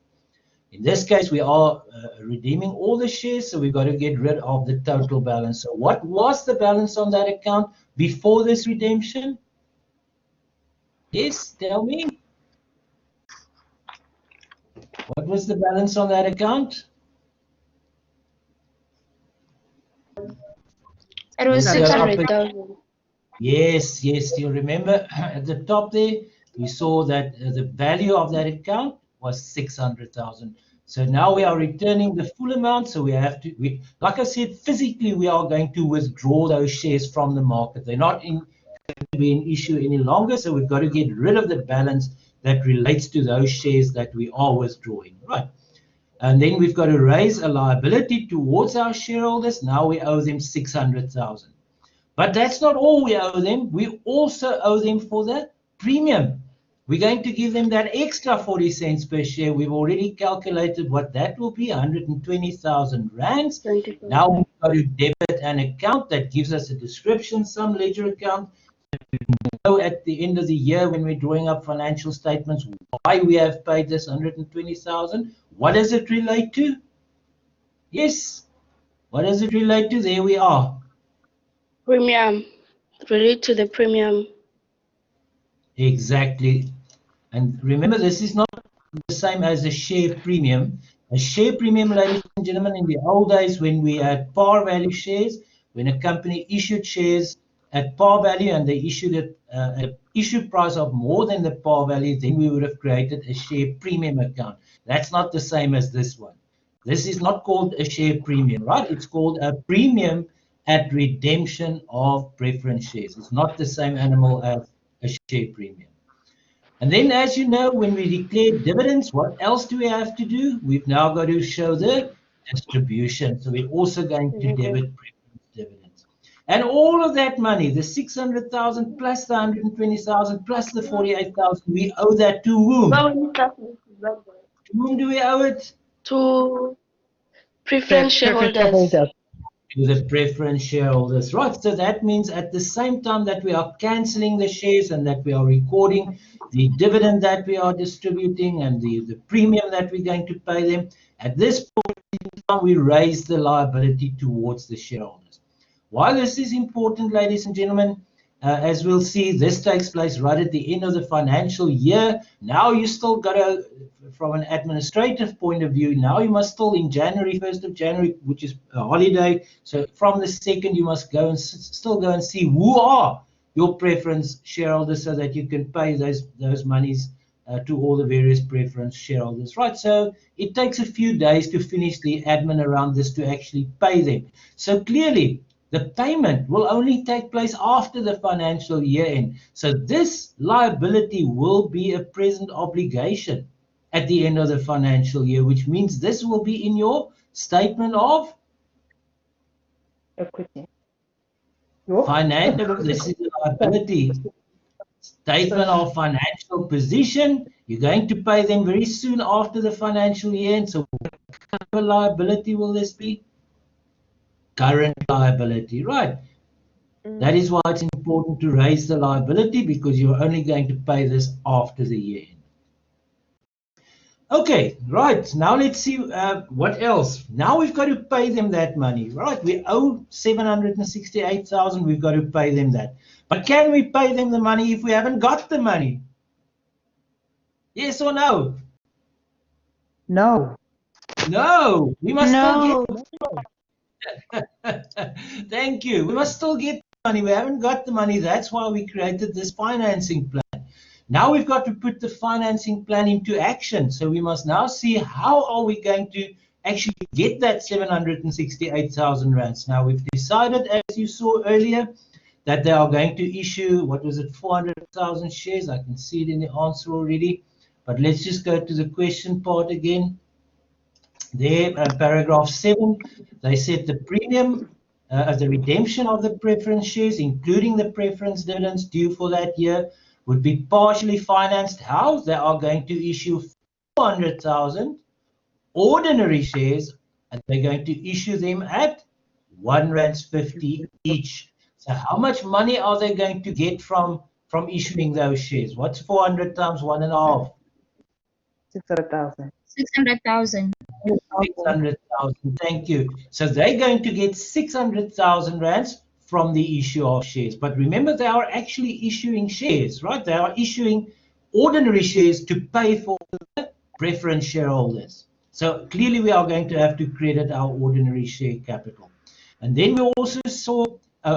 In this case, we are redeeming all the shares, so we've got to get rid of the total balance. So what was the balance on that account before this redemption? Yes, tell me. What was the balance on that account? It was Let's go up 600,000. Yes, yes, you remember at the top there, we saw that the value of that account was 600,000. So now we are returning the full amount. So we have to, like I said, physically we are going to withdraw those shares from the market. They're not going to be an issue any longer. So we've got to get rid of the balance that relates to those shares that we are withdrawing, right? And then we've got to raise a liability towards our shareholders. Now we owe them 600,000. But that's not all we owe them. We also owe them for the premium. We're going to give them that extra 40 cents per share. We've already calculated what that will be, 120,000 rands. Now we've got to debit an account that gives us a description, some ledger account. So at the end of the year, when we're drawing up financial statements, why we have paid this 120,000. What does it relate to? Yes. What does it relate to? There we are. Premium. Relate to the premium. Exactly. And remember, this is not the same as a share premium. A share premium, ladies and gentlemen, in the old days when we had par value shares, when a company issued shares at par value and they issued it an issue price of more than the par value, then we would have created a share premium account. That's not the same as this one. This is not called a share premium, right? It's called a premium at redemption of preference shares. It's not the same animal as a share premium. And then, as you know, when we declare dividends, what else do we have to do? We've now got to show the distribution. So we're also going to debit preference dividends. And all of that money, the 600,000 plus the 120,000 plus the 48,000, we owe that to whom? To whom do we owe it? To preference shareholders. To the preference shareholders, right? So that means at the same time that we are cancelling the shares and that we are recording the dividend that we are distributing and the premium that we're going to pay them, at this point in time, we raise the liability towards the shareholders. Why this is important, ladies and gentlemen, as we'll see, this takes place right at the end of the financial year. Now you still got to, from an administrative point of view, now you must still in January, 1st of January, which is a holiday. So from the 2nd, you must go and still go and see who are your preference shareholders so that you can pay those monies to all the various preference shareholders, right? So it takes a few days to finish the admin around this to actually pay them. So clearly, the payment will only take place after the financial year end. So this liability will be a present obligation at the end of the financial year, which means this will be in your statement of Equity. financial. This is a liability. Statement of financial position. You're going to pay them very soon after the financial year end. So what kind of liability will this be? Current liability, right? That is why it's important to raise the liability, because you're only going to pay this after the year end. Okay, right. Now let's see what else. Now we've got to pay them that money, right? We owe 768,000. We've got to pay them that. But can we pay them the money if we haven't got the money? Yes or no? No. No. We must No. still get. Thank you. We must still get the money. We haven't got the money. That's why we created this financing plan. Now we've got to put the financing plan into action. So we must now see how are we going to actually get that 768,000 rands. Now we've decided, as you saw earlier, that they are going to issue, what was it, 400,000 shares. I can see it in the answer already. But let's just go to the question part again. There, paragraph 7, they said the premium of the redemption of the preference shares, including the preference dividends due for that year, would be partially financed. How? They are going to issue 400,000 ordinary shares, and they're going to issue them at R1.50 each. So how much money are they going to get from issuing those shares? What's 400 times 1.5? 600,000. 600,000. 600,000. Thank you. So they're going to get 600,000 rands from the issue of shares. But remember, they are actually issuing shares, right? They are issuing ordinary shares to pay for the preference shareholders. So clearly we are going to have to credit our ordinary share capital. And then we also saw,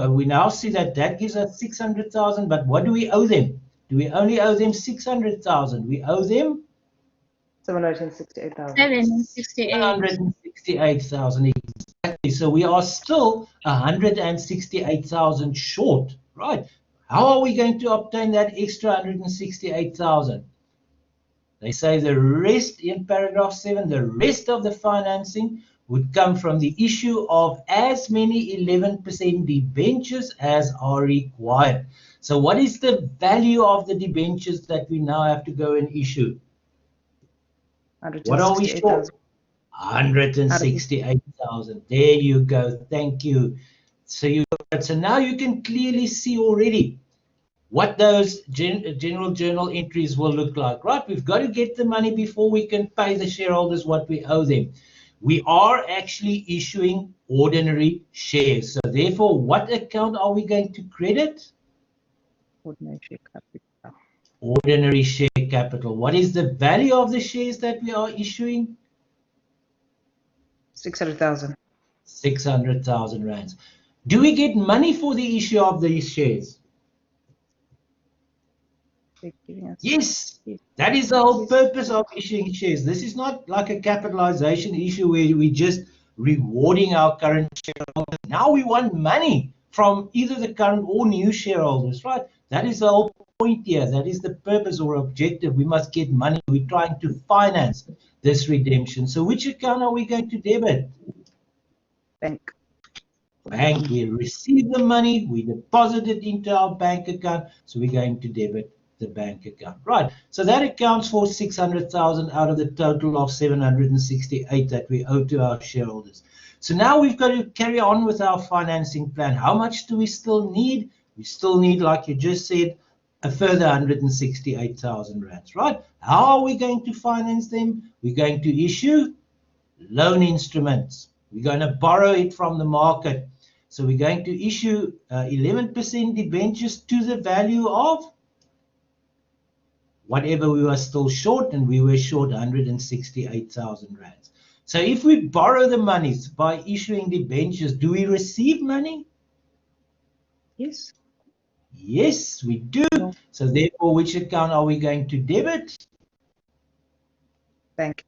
we now see that that gives us 600,000, but what do we owe them? Do we only owe them 600,000? We owe them 768,000. 768,000 exactly. So we are still 168,000 short, right? How are we going to obtain that extra 168,000? They say the rest in paragraph 7, the rest of the financing would come from the issue of as many 11% debentures as are required. So what is the value of the debentures that we now have to go and issue? What are we short? 168,000. There you go. Thank you. So now you can clearly see already what those general journal entries will look like, right? We've got to get the money before we can pay the shareholders what we owe them. We are actually issuing ordinary shares. So therefore, what account are we going to credit? Ordinary share capital. Ordinary share capital. What is the value of the shares that we are issuing? 600,000. 600,000 rands. Do we get money for the issue of these shares? Yes, that is the whole purpose of issuing shares. This is not like a capitalization issue where we just rewarding our current shareholders. Now we want money from either the current or new shareholders, right? That is the whole point here. That is the purpose or objective. We must get money. We're trying to finance this redemption. So which account are we going to debit? Bank. Bank. We receive the money, we deposit it into our bank account, so we're going to debit the bank account. Right. So that accounts for 600,000 out of the total of 768 that we owe to our shareholders. So now we've got to carry on with our financing plan. How much do we still need? We still need, like you just said, a further 168,000 rands, right? How are we going to finance them? We're going to issue loan instruments. We're going to borrow it from the market. So we're going to issue 11% debentures to the value of whatever we were still short, and we were short 168,000 rands. So if we borrow the monies by issuing debentures, do we receive money? Yes. Yes, we do. No. So therefore, which account are we going to debit? Bank.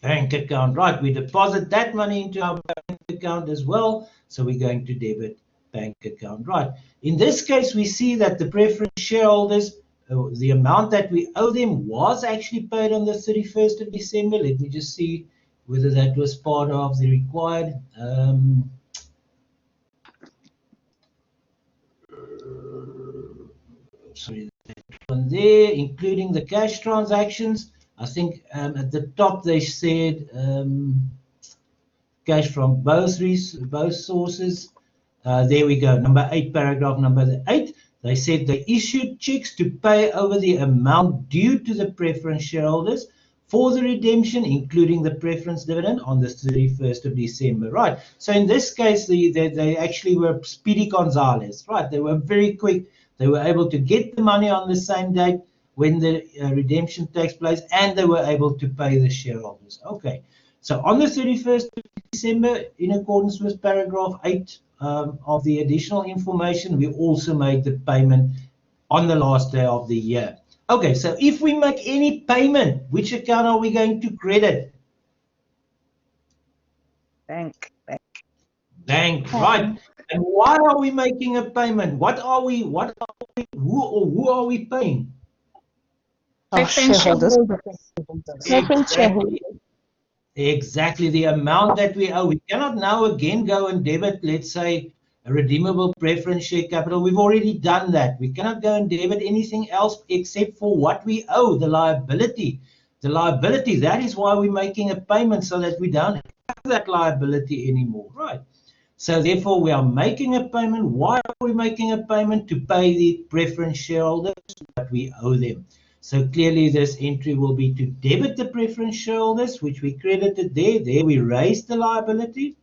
Bank account, right. We deposit that money into our bank account as well. So we're going to debit bank account, right. In this case, we see that the preference shareholders, the amount that we owe them was actually paid on the 31st of December. Let me just see whether that was part of the required. Sorry, that one there, including the cash transactions. I think at the top they said cash from both sources. There we go, number 8, paragraph number 8. They said they issued checks to pay over the amount due to the preference shareholders for the redemption, including the preference dividend on the 31st of December, right? So in this case, they actually were Speedy Gonzales, right? They were very quick. They were able to get the money on the same date when the redemption takes place, and they were able to pay the shareholders. Okay, so on the 31st of December, in accordance with paragraph 8 of the additional information, we also made the payment on the last day of the year. Okay, so if we make any payment, which account are we going to credit? Bank. Bank, right. And why are we making a payment? Who are we paying? Shareholders. Exactly the amount that we owe. We cannot now again go and debit, let's say, a redeemable preference share capital. We've already done that. We cannot go and debit anything else except for what we owe, the liability. The liability, that is why we're making a payment, so that we don't have that liability anymore, right? So therefore, we are making a payment. Why are we making a payment? To pay the preference shareholders what we owe them. So clearly this entry will be to debit the preference shareholders, which we credited there. There we raised the liability,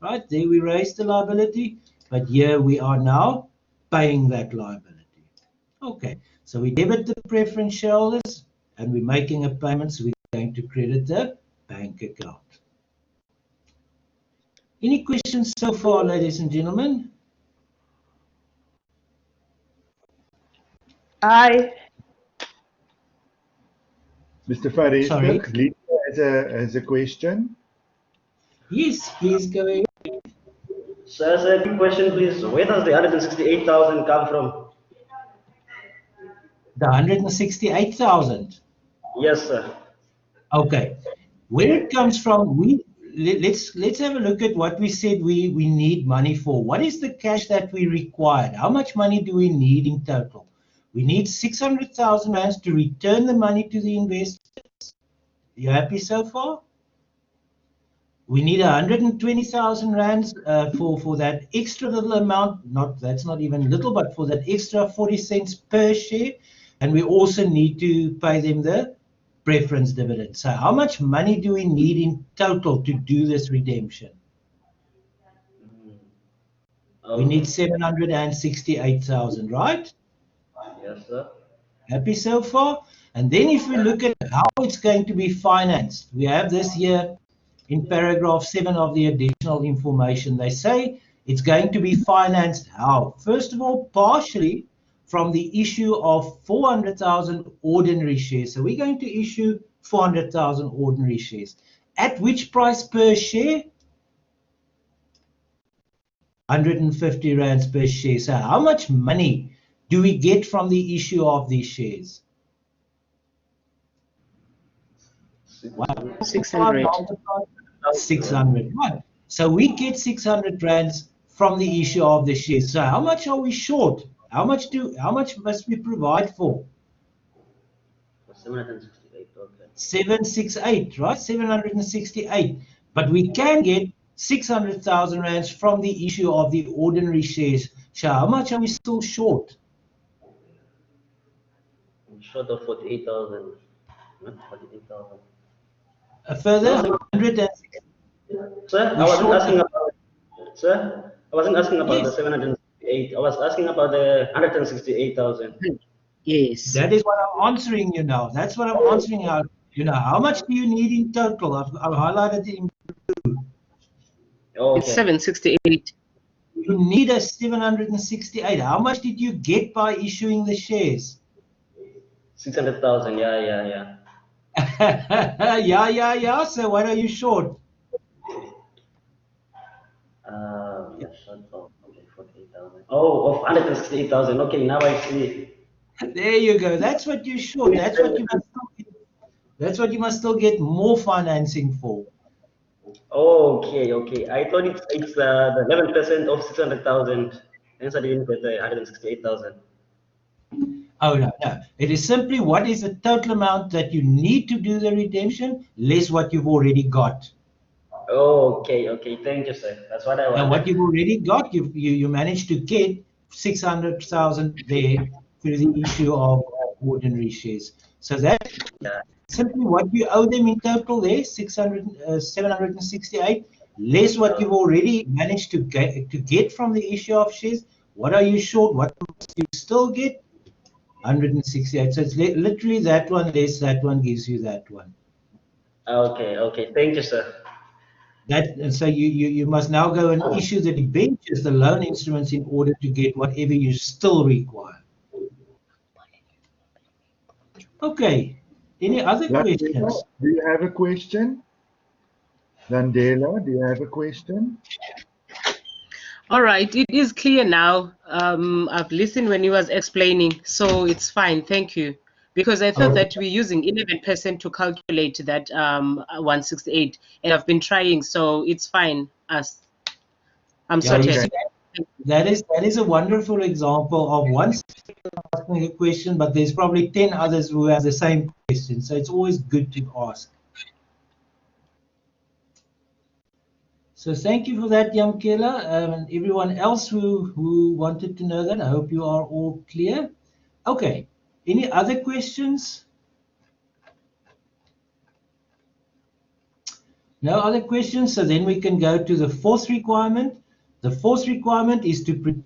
right? There we raised the liability, but here we are now paying that liability. Okay, so we debit the preference shareholders and we're making a payment, so we're going to credit the bank account. Any questions so far, ladies and gentlemen? Aye. Mr. Faris, Sorry. Lisa has a question. Yes, please go ahead. Sir, a quick question, please. Where does the 168,000 come from? The 168,000. Yes, sir. Okay. Where it comes from, let's have a look at what we said we need money for. What is the cash that we required? How much money do we need in total? We need 600,000 rands to return the money to the investors. You happy so far? We need 120,000 rands for that extra little amount. That's not even little, but for that extra 40 cents per share. And we also need to pay them the preference dividend. So how much money do we need in total to do this redemption? We need 768,000, right? Yes, sir. Happy so far? And then if we look at how it's going to be financed, we have this here in paragraph 7 of the additional information. They say it's going to be financed how? First of all, partially from the issue of 400,000 ordinary shares. So we're going to issue 400,000 ordinary shares. At which price per share? 150 rands per share. So how much money do we get from the issue of these shares? 600. 600. Right. So we get 600 rands from the issue of the shares. So how much are we short? How much must we provide for? 768, okay. 768, right? 768. But we can get 600,000 rands from the issue of the ordinary shares. So how much are we still short? Short of 48,000. 48,000. A further 160. Sir, I wasn't asking about. Sir, I wasn't asking about the 768. I was asking about the 168,000. Yes. That is what I'm answering you now. That's what I'm answering out. You know, how much do you need in total? I've highlighted it in blue. Okay. It's 768. You need a 768. How much did you get by issuing the shares? 600,000. Yeah. Yeah. So what are you short? Short of 48,000. Oh, of 168,000. Okay, now I see. There you go. That's what you're short. That's what you must still get. That's what you must still get more financing for. Okay. I thought it's the 11% of 600,000. Hence I didn't get the 168,000. Oh no. It is simply what is the total amount that you need to do the redemption, less what you've already got. Okay. Thank you, sir. That's what I wanted. And what you've already got, you managed to get 600,000 there through the issue of ordinary shares. So that's simply what you owe them in total there, 768, less what you've already managed to get from the issue of shares. What are you short? What must you still get? 168. So it's literally that one less that one gives you that one. Okay. Thank you, sir. And so you must now go and issue the debentures, the loan instruments, in order to get whatever you still require. Okay. Any other questions? Do you have a question? Landela, do you have a question? All right, it is clear now. I've listened when he was explaining, so it's fine. Thank you. Because I thought that we're using 11% to calculate that 168, and I've been trying, so it's fine. I'm sorted. That is a wonderful example of one asking a question, but there's probably 10 others who have the same question. So it's always good to ask. So thank you for that, Yamkela, and everyone else who wanted to know that. I hope you are all clear. Okay, Any other questions? No other questions, so then we can go to the fourth requirement. The fourth requirement is to prepare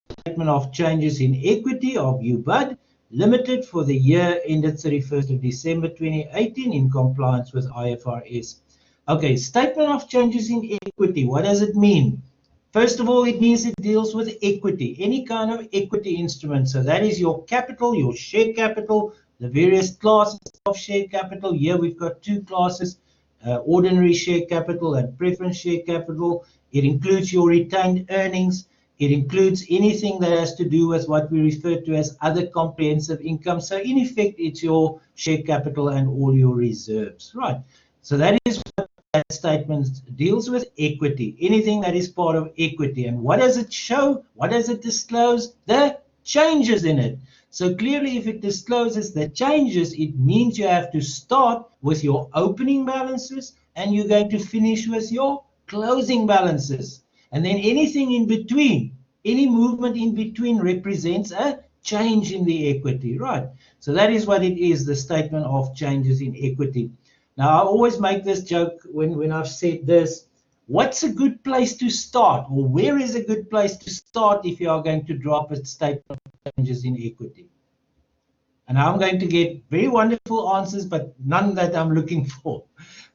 a statement of changes in equity of UBUD Limited for the year ended 31st of December 2018 in compliance with IFRS. Okay, statement of changes in equity, what does it mean? First of all, it means it deals with equity, any kind of equity instrument. So that is your capital, your share capital, the various classes of share capital. Here we've got two classes, ordinary share capital and preference share capital. It includes your retained earnings. It includes anything that has to do with what we refer to as other comprehensive income. So in effect, it's your share capital and all your reserves, right? So that is what that statement deals with, equity, anything that is part of equity. And what does it show? What does it disclose? The changes in it. So clearly, if it discloses the changes, it means you have to start with your opening balances and you're going to finish with your closing balances. And then anything in between, any movement in between represents a change in the equity, right? So that is what it is, the statement of changes in equity. Now, I always make this joke when I've said this. What's a good place to start, or where is a good place to start if you are going to drop a statement of changes in equity? And I'm going to get very wonderful answers, but none that I'm looking for.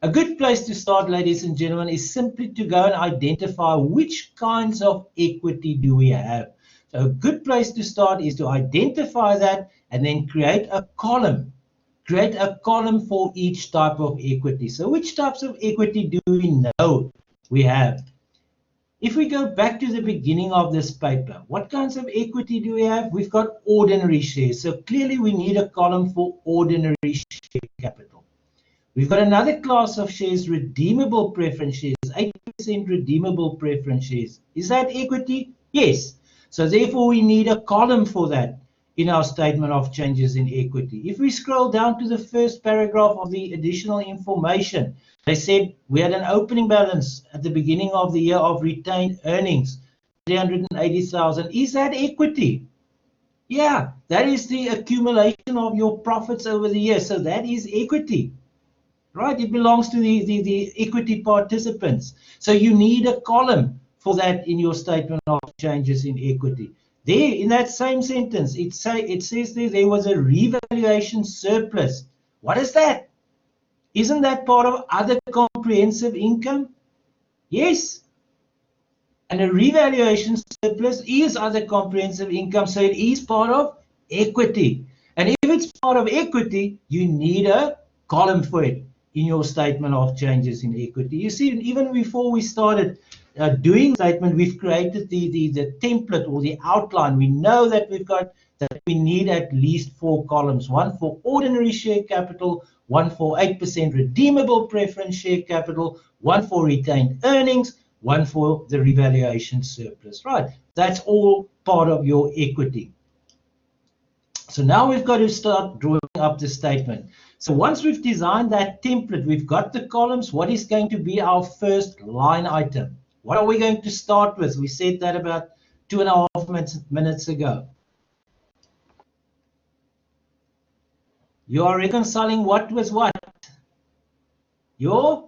A good place to start, ladies and gentlemen, is simply to go and identify which kinds of equity do we have. So a good place to start is to identify that and then create a column. Create a column for each type of equity. So which types of equity do we know we have? If we go back to the beginning of this paper, what kinds of equity do we have? We've got ordinary shares. So clearly we need a column for ordinary share capital. We've got another class of shares, redeemable preference shares, 8% redeemable preference shares. Is that equity? Yes. So therefore we need a column for that in our statement of changes in equity. If we scroll down to the first paragraph of the additional information, they said we had an opening balance at the beginning of the year of retained earnings, 380,000. Is that equity? Yeah, that is the accumulation of your profits over the year. So that is equity, right? It belongs to the equity participants. So you need a column for that in your statement of changes in equity. There, in that same sentence, it says there was a revaluation surplus. What is that? Isn't that part of other comprehensive income? Yes. And a revaluation surplus is other comprehensive income, so it is part of equity. And if it's part of equity, you need a column for it in your statement of changes in equity. You see, even before we started doing the statement, we've created the template or the outline. We know that we need at least 4 columns, one for ordinary share capital, one for 8% redeemable preference share capital, one for retained earnings, one for the revaluation surplus, right? That's all part of your equity. So now we've got to start drawing up the statement. So once we've designed that template, we've got the columns, what is going to be our first line item? What are we going to start with? We said that about 2.5 minutes ago. You are reconciling what with what? Give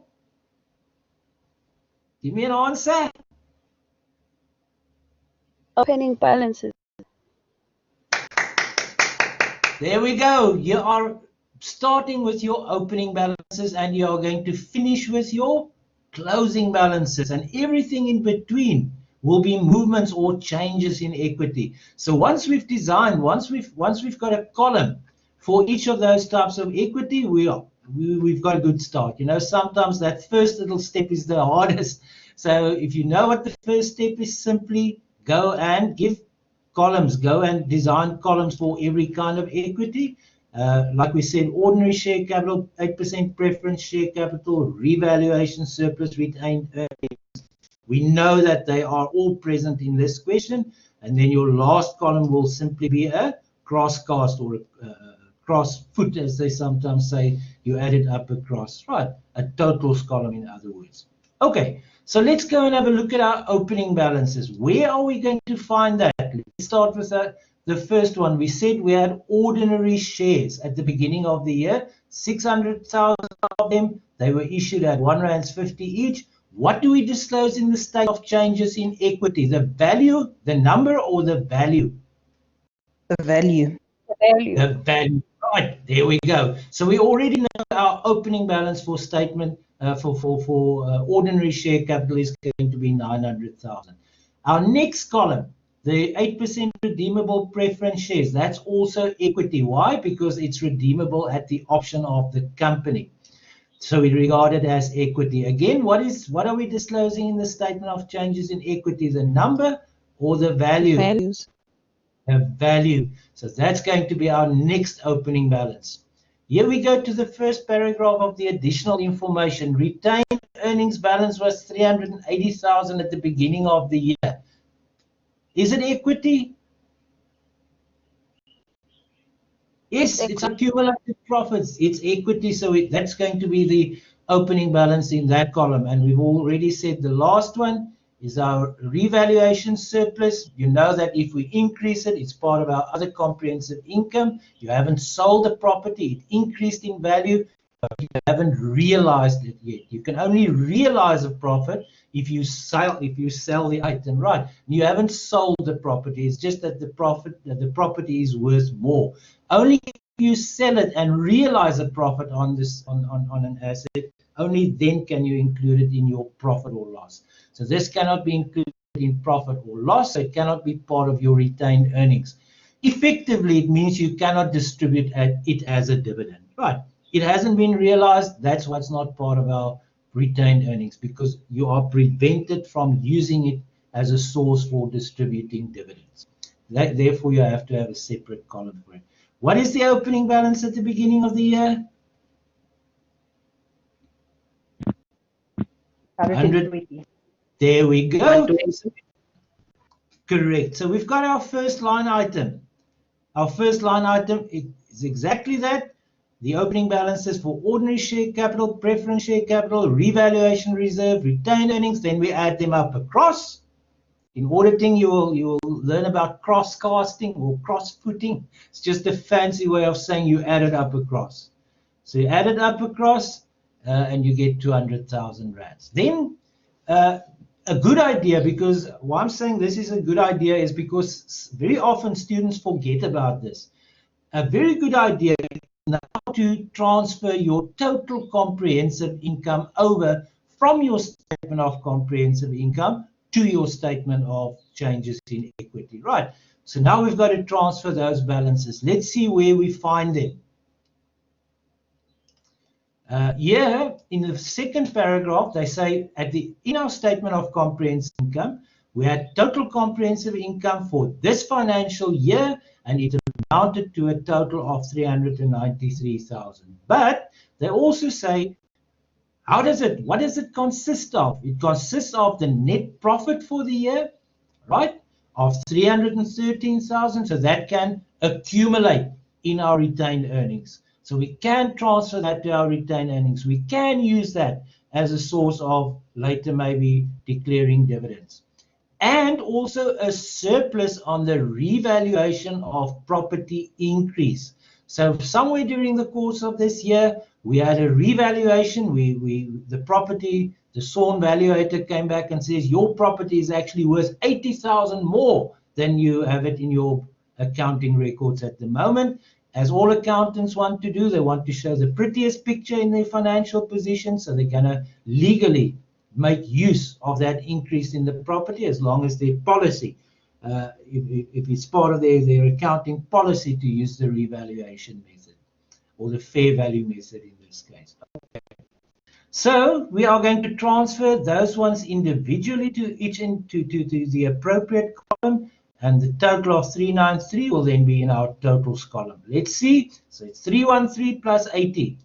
me an answer. Opening balances. There we go. You are starting with your opening balances and you are going to finish with your closing balances, and everything in between will be movements or changes in equity. So once we've got a column for each of those types of equity, we've got a good start. You know, sometimes that first little step is the hardest. So if you know what the first step is, simply go and give columns, go and design columns for every kind of equity. Like we said, ordinary share capital, 8% preference share capital, revaluation surplus, retained earnings. We know that they are all present in this question. And then your last column will simply be a cross-cast or a cross-foot, as they sometimes say. You add it up across, right? A totals column, in other words. Okay, so let's go and have a look at our opening balances. Where are we going to find that? Let's start with the first one, we said we had ordinary shares at the beginning of the year, 600,000 of them. They were issued at R1.50 each. What do we disclose in the state of changes in equity? The value, the number, or the value? The value. The value. The value. Right, there we go. So we already know our opening balance for statement for ordinary share capital is going to be 900,000. Our next column, the 8% redeemable preference shares, that's also equity. Why? Because it's redeemable at the option of the company. So we regard it as equity. Again, what are we disclosing in the statement of changes in equity? The number or the value? Values. The value. So that's going to be our next opening balance. Here we go to the first paragraph of the additional information. Retained earnings balance was 380,000 at the beginning of the year. Is it equity? Yes, it's accumulated profits. It's equity, so that's going to be the opening balance in that column. And we've already said the last one is our revaluation surplus. You know that if we increase it, it's part of our other comprehensive income. You haven't sold the property, it increased in value, but you haven't realized it yet. You can only realize a profit if you sell the item, right? You haven't sold the property. It's just that the property is worth more. Only if you sell it and realize a profit on an asset, only then can you include it in your profit or loss. So this cannot be included in profit or loss, so it cannot be part of your retained earnings. Effectively, it means you cannot distribute it as a dividend, right? It hasn't been realized. That's why it's not part of our retained earnings, because you are prevented from using it as a source for distributing dividends. Therefore, you have to have a separate column for it. What is the opening balance at the beginning of the year? 120. There we go. Correct. So we've got our first line item. Our first line item is exactly that. The opening balances for ordinary share capital, preference share capital, revaluation reserve, retained earnings. Then we add them up across. In auditing, you will learn about cross-casting or cross-footing. It's just a fancy way of saying you add it up across. So you add it up across, and you get 200,000 rands. Then a good idea, because why I'm saying this is a good idea is because very often students forget about this. A very good idea is now to transfer your total comprehensive income over from your statement of comprehensive income to your statement of changes in equity, right? So now we've got to transfer those balances. Let's see where we find them. Here in the second paragraph, they say in our statement of comprehensive income, we had total comprehensive income for this financial year, and it amounted to a total of 393,000. But they also say, what does it consist of? It consists of the net profit for the year, right, of 313,000. So that can accumulate in our retained earnings. So we can transfer that to our retained earnings. We can use that as a source of later maybe declaring dividends. And also a surplus on the revaluation of property increase. So somewhere during the course of this year, we had a revaluation. The property, the SORN valuator came back and says, your property is actually worth 80,000 more than you have it in your accounting records at the moment. As all accountants want to do, they want to show the prettiest picture in their financial position, so they're going to legally make use of that increase in the property as long as their policy, if it's part of their accounting policy to use the revaluation method or the fair value method in this case. Okay. So we are going to transfer those ones individually to the appropriate column. And the total of 393 will then be in our totals column. Let's see. So it's 313 plus 80.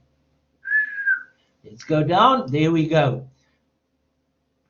Let's go down. There we go.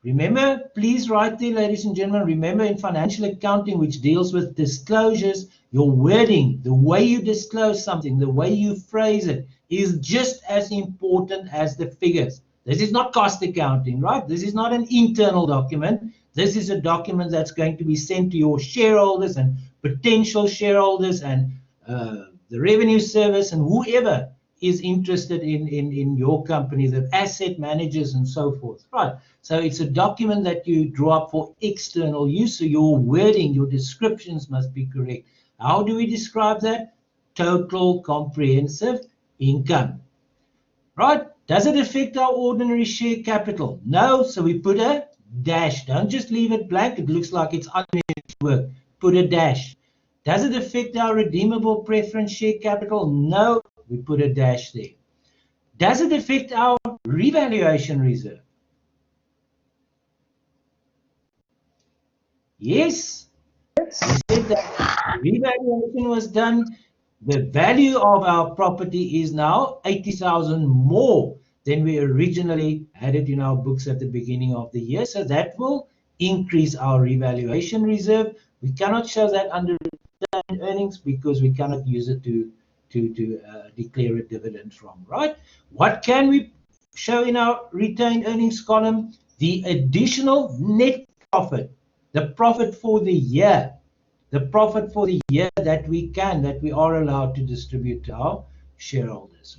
Remember, please write there, ladies and gentlemen, remember in financial accounting, which deals with disclosures, your wording, the way you disclose something, the way you phrase it, is just as important as the figures. This is not cost accounting, right? This is not an internal document. This is a document that's going to be sent to your shareholders and potential shareholders and the revenue service and whoever is interested in your company, the asset managers and so forth, right? So it's a document that you draw up for external use, so your wording, your descriptions must be correct. How do we describe that? Total comprehensive income, right? Does it affect our ordinary share capital? No, so we put a dash. Don't just leave it blank. It looks like it's unfinished work. Put a dash. Does it affect our redeemable preference share capital? No, we put a dash there. Does it affect our revaluation reserve? Yes. We said that revaluation was done. The value of our property is now 80,000 more than we originally had it in our books at the beginning of the year. So that will increase our revaluation reserve. We cannot show that under retained earnings because we cannot use it to declare a dividend from, right? What can we show in our retained earnings column? The additional net profit, the profit for the year. The profit for the year that we are allowed to distribute to our shareholders.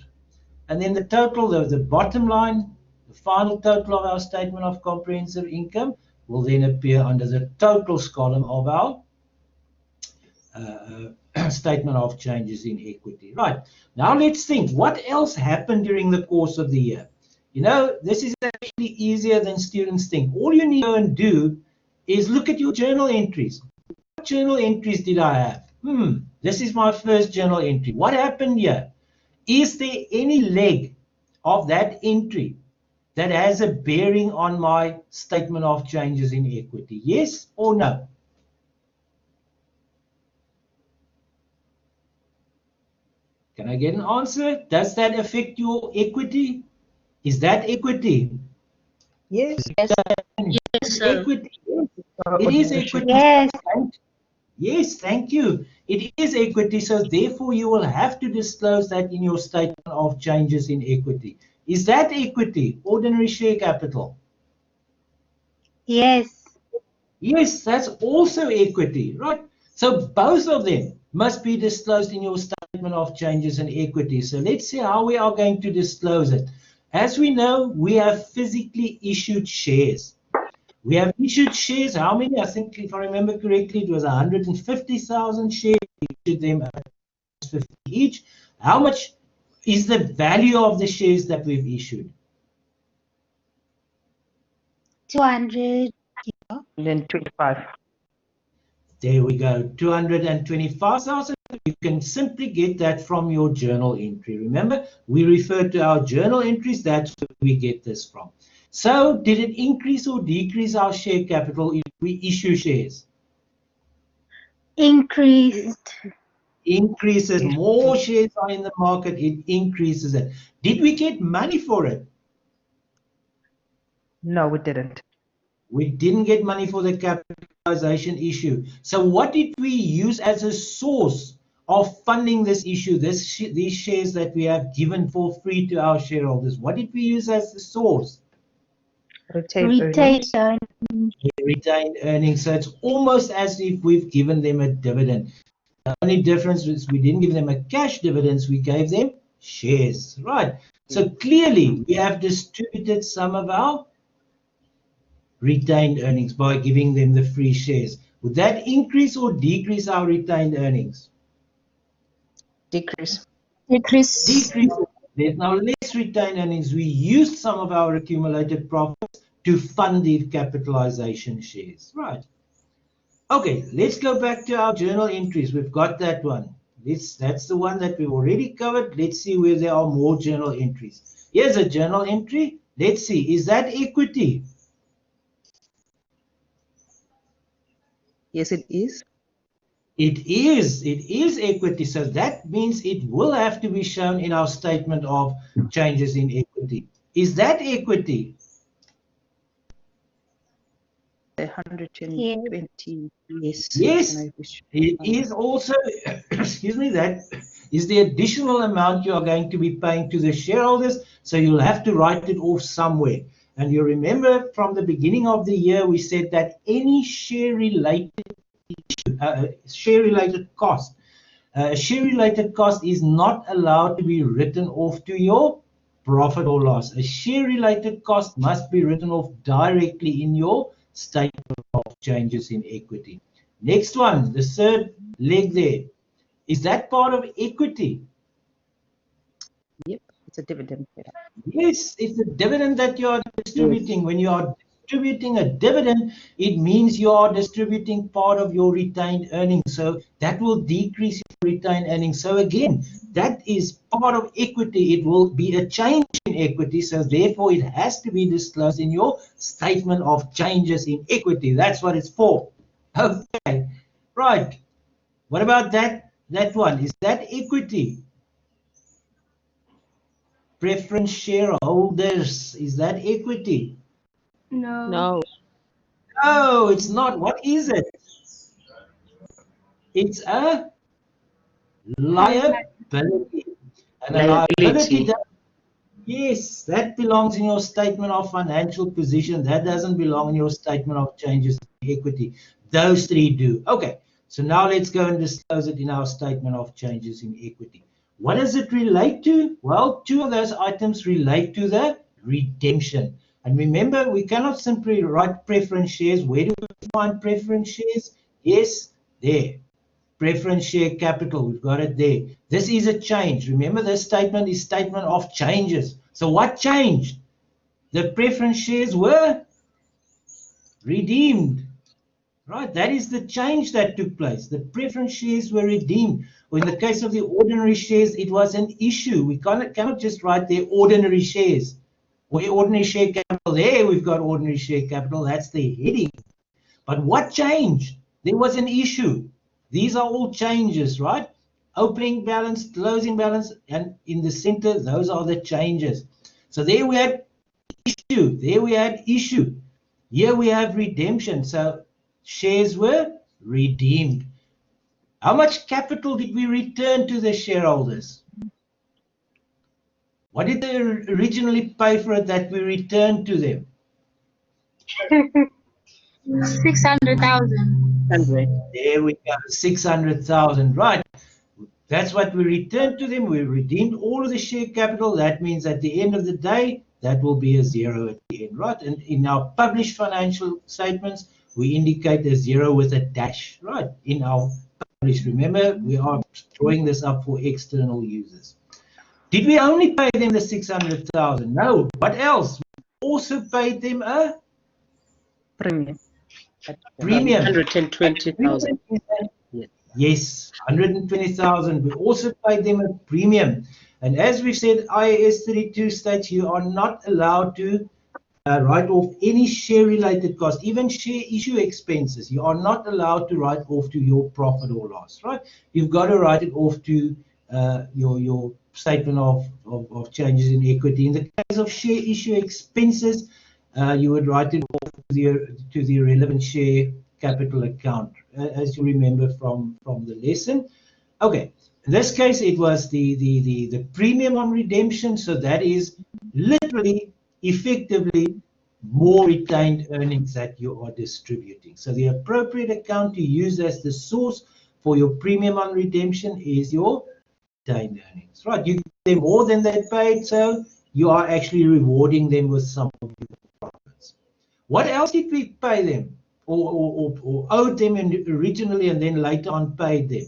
And then the total, the bottom line, the final total of our statement of comprehensive income will then appear under the totals column of our statement of changes in equity. Right, now let's think, what else happened during the course of the year? You know, this is actually easier than students think. All you need to go and do is look at your journal entries. What journal entries did I have? This is my first journal entry. What happened here? Is there any leg of that entry that has a bearing on my statement of changes in equity? Yes or no? Can I get an answer? Does that affect your equity? Is that equity? Yes. Yes, sir. Equity. It is equity. Yes. Yes, thank you. It is equity, so therefore you will have to disclose that in your statement of changes in equity. Is that equity, ordinary share capital? Yes. Yes, that's also equity, right? So both of them must be disclosed in your statement of changes in equity. So let's see how we are going to disclose it. As we know, we have physically issued shares. We have issued shares, how many? I think, if I remember correctly, it was 150,000 shares. We issued them at 50 each. How much is the value of the shares that we've issued? 225. There we go, 225,000. You can simply get that from your journal entry. Remember, we refer to our journal entries, that's where we get this from. So did it increase or decrease our share capital if we issue shares? Increased. Increases. More shares are in the market, it increases it. Did we get money for it? No, we didn't. We didn't get money for the capitalization issue. So what did we use as a source of funding this issue, these shares that we have given for free to our shareholders? What did we use as the source? Retained earnings. Retained earnings. So it's almost as if we've given them a dividend. The only difference is we didn't give them a cash dividend, we gave them shares, right? So clearly we have distributed some of our retained earnings by giving them the free shares. Would that increase or decrease our retained earnings? Decrease. Decrease. Decrease. There's now less retained earnings. We used some of our accumulated profits to fund the capitalization shares, right? Okay, let's go back to our journal entries. We've got that one. That's the one that we've already covered. Let's see where there are more journal entries. Here's a journal entry. Let's see, is that equity? Yes, it is. It is equity. So that means it will have to be shown in our statement of changes in equity. Is that equity? 120. Yes. Yes, it is also, excuse me, that is the additional amount you are going to be paying to the shareholders. So you'll have to write it off somewhere. And you remember from the beginning of the year, we said that any share related issue share-related cost. A share-related cost is not allowed to be written off to your profit or loss. A share-related cost must be written off directly in your statement of changes in equity. Next one, the third leg there. Is that part of equity? Yep, it's a dividend. Yes, it's a dividend that you are distributing. When you are distributing a dividend, it means you are distributing part of your retained earnings. So that will decrease your retained earnings. So again, that is part of equity. It will be a change in equity. So therefore, it has to be disclosed in your statement of changes in equity. That's what it's for. Okay, right. What about that one? Is that equity? Preference shareholders, is that equity? No. No, it's not. What is it? It's a liability. And a liability, yes, that belongs in your statement of financial position. That doesn't belong in your statement of changes in equity. Those three do. Okay, so now let's go and disclose it in our statement of changes in equity. What does it relate to? Well, two of those items relate to the redemption. And remember, we cannot simply write preference shares. Where do we find preference shares? Yes, there. Preference share capital, we've got it there. This is a change. Remember, this statement is statement of changes. So what changed? The preference shares were redeemed. Right, that is the change that took place. The preference shares were redeemed. Or in the case of the ordinary shares, it was an issue. We cannot just write the ordinary shares. Or ordinary share capital. There we've got ordinary share capital. That's the heading. But what changed? There was an issue. These are all changes, right? Opening balance, closing balance, and in the center, those are the changes. So there we had issue. There we had issue. Here we have redemption. So shares were redeemed. How much capital did we return to the shareholders? What did they originally pay for it that we returned to them? 600,000. There we go, 600,000, right? That's what we returned to them. We redeemed all of the share capital. That means at the end of the day, that will be a zero at the end, right? And in our published financial statements, we indicate a zero with a dash, right? In our published, remember, we are drawing this up for external users. Did we only pay them the 600,000? No. What else? We also paid them a Premium. Premium. 120,000. Yes, 120,000. We also paid them a premium. And as we said, IAS 32 states you are not allowed to write off any share-related cost, even share issue expenses. You are not allowed to write off to your profit or loss, right? You've got to write it off to your statement of changes in equity. In the case of share issue expenses, you would write it off to the relevant share capital account, as you remember from the lesson. Okay, in this case, it was the premium on redemption, so that is literally, effectively, more retained earnings that you are distributing. So the appropriate account to use as the source for your premium on redemption is your retained earnings, right? You give them more than they paid, so you are actually rewarding them with some of your profits. What else did we pay them? Or owed them originally and then later on paid them?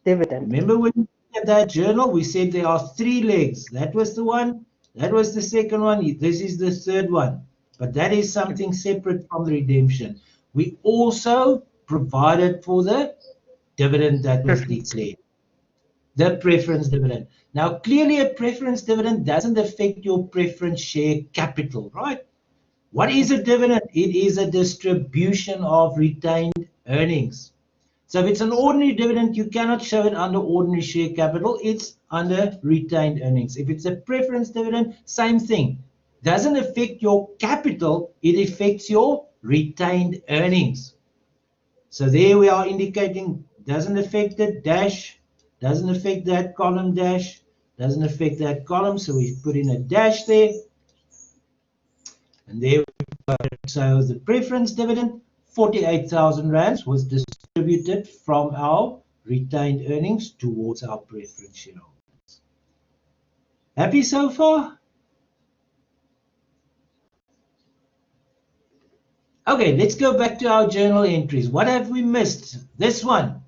Dividend. Remember when we had that journal, we said there are three legs. That was the one, that was the second one, this is the third one. But that is something separate from the redemption. We also provided for the dividend that was declared. The preference dividend. Now, clearly a preference dividend doesn't affect your preference share capital, right? What is a dividend? It is a distribution of retained earnings. So if it's an ordinary dividend, you cannot show it under ordinary share capital. It's under retained earnings. If it's a preference dividend, same thing. Doesn't affect your capital. It affects your retained earnings. So there we are indicating doesn't affect it, dash, doesn't affect that column, dash, doesn't affect that column. So we put in a dash there. And there we go. So the preference dividend 48,000 rands was distributed from our retained earnings towards our preference shareholders. Happy so far? Okay, let's go back to our journal entries. What have we missed? This one.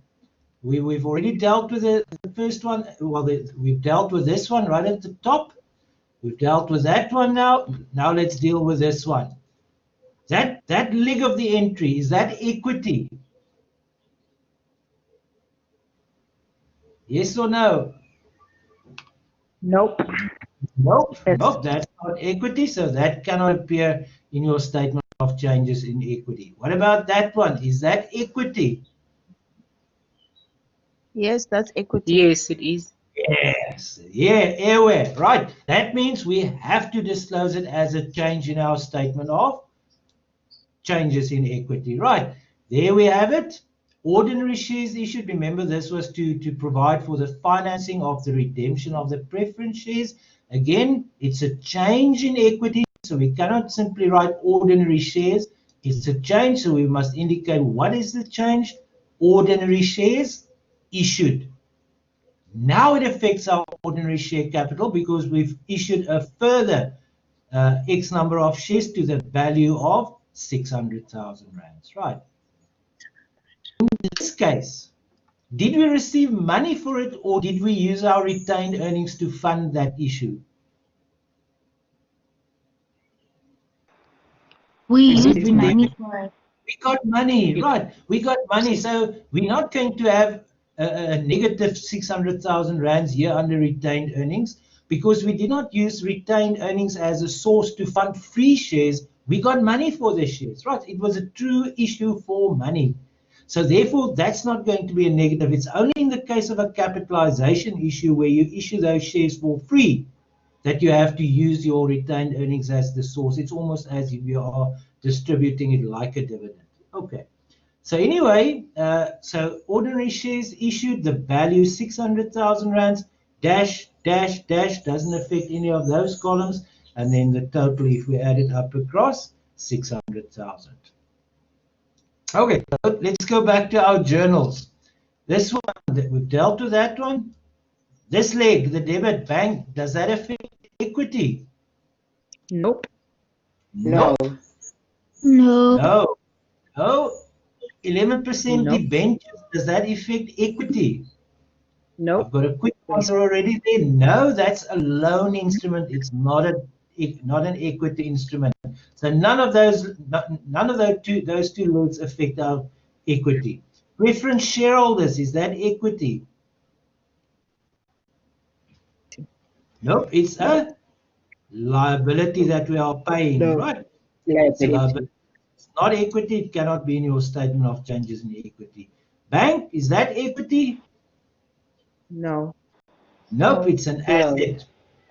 We've already dealt with the first one. Well, we've dealt with this one right at the top. We've dealt with that one now. Now let's deal with this one. That leg of the entry, is that equity? Yes or no? Nope. Nope. Yes. Nope, that's not equity, so that cannot appear in your statement of changes in equity. What about that one? Is that equity? Yes, that's equity. Yes, it is. Yes, yeah, airware, right. That means we have to disclose it as a change in our statement of changes in equity, right. There we have it. Ordinary shares issued. Remember, this was to provide for the financing of the redemption of the preference shares. Again, it's a change in equity, so we cannot simply write ordinary shares. It's a change, so we must indicate what is the change. Ordinary shares issued. Now it affects our ordinary share capital because we've issued a further X number of shares to the value of 600,000 rands, right? In this case, did we receive money for it or did we use our retained earnings to fund that issue? We Is used it money for it. We got money, right? We got money, so we're not going to have a negative 600,000 rands here under retained earnings because we did not use retained earnings as a source to fund free shares. We got money for the shares, right? It was a true issue for money. So therefore, that's not going to be a negative. It's only in the case of a capitalization issue where you issue those shares for free that you have to use your retained earnings as the source. It's almost as if you are distributing it like a dividend. Okay. So anyway, so ordinary shares issued, the value 600,000 rands, dash, dash, dash, doesn't affect any of those columns. And then the total, if we add it up across, 600,000. Okay, so let's go back to our journals. This one, we've dealt with that one. This leg, the debit bank, does that affect equity? Nope. No. No. No. No. 11% Nope. debentures, does that affect equity? Nope. I've got a quick answer already there. No, that's a loan instrument. It's not an equity instrument. So none of those two loads affect our equity. Preference shareholders, is that equity? Nope, it's a liability that we are paying, No. right? It's It's a liability. It's not equity. It cannot be in your statement of changes in equity. Bank, is that equity? No. Nope, it's an No. asset.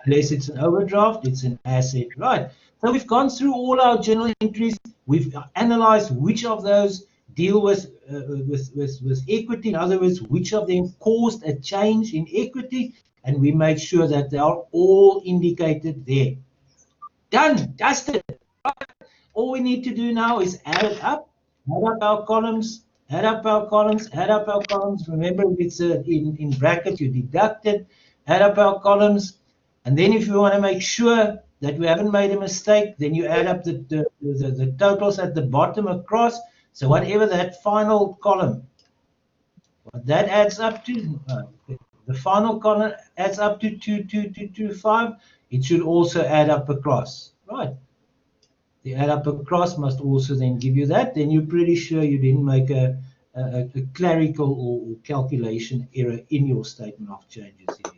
Unless it's an overdraft, it's an asset, right? So we've gone through all our journal entries. We've analyzed which of those deal with equity. In other words, which of them caused a change in equity, and we made sure that they are all indicated there. Done, dusted. Right? All we need to do now is add it up, add up our columns, add up our columns, add up our columns. Remember, it's in bracket, you deduct it, add up our columns. And then if you want to make sure that we haven't made a mistake, then you add up the totals at the bottom across. So whatever that final column, what that adds up to, the final column adds up to 22225. It should also add up across, right? The add up across must also then give you that. Then you're pretty sure you didn't make a clerical or calculation error in your statement of changes in equity.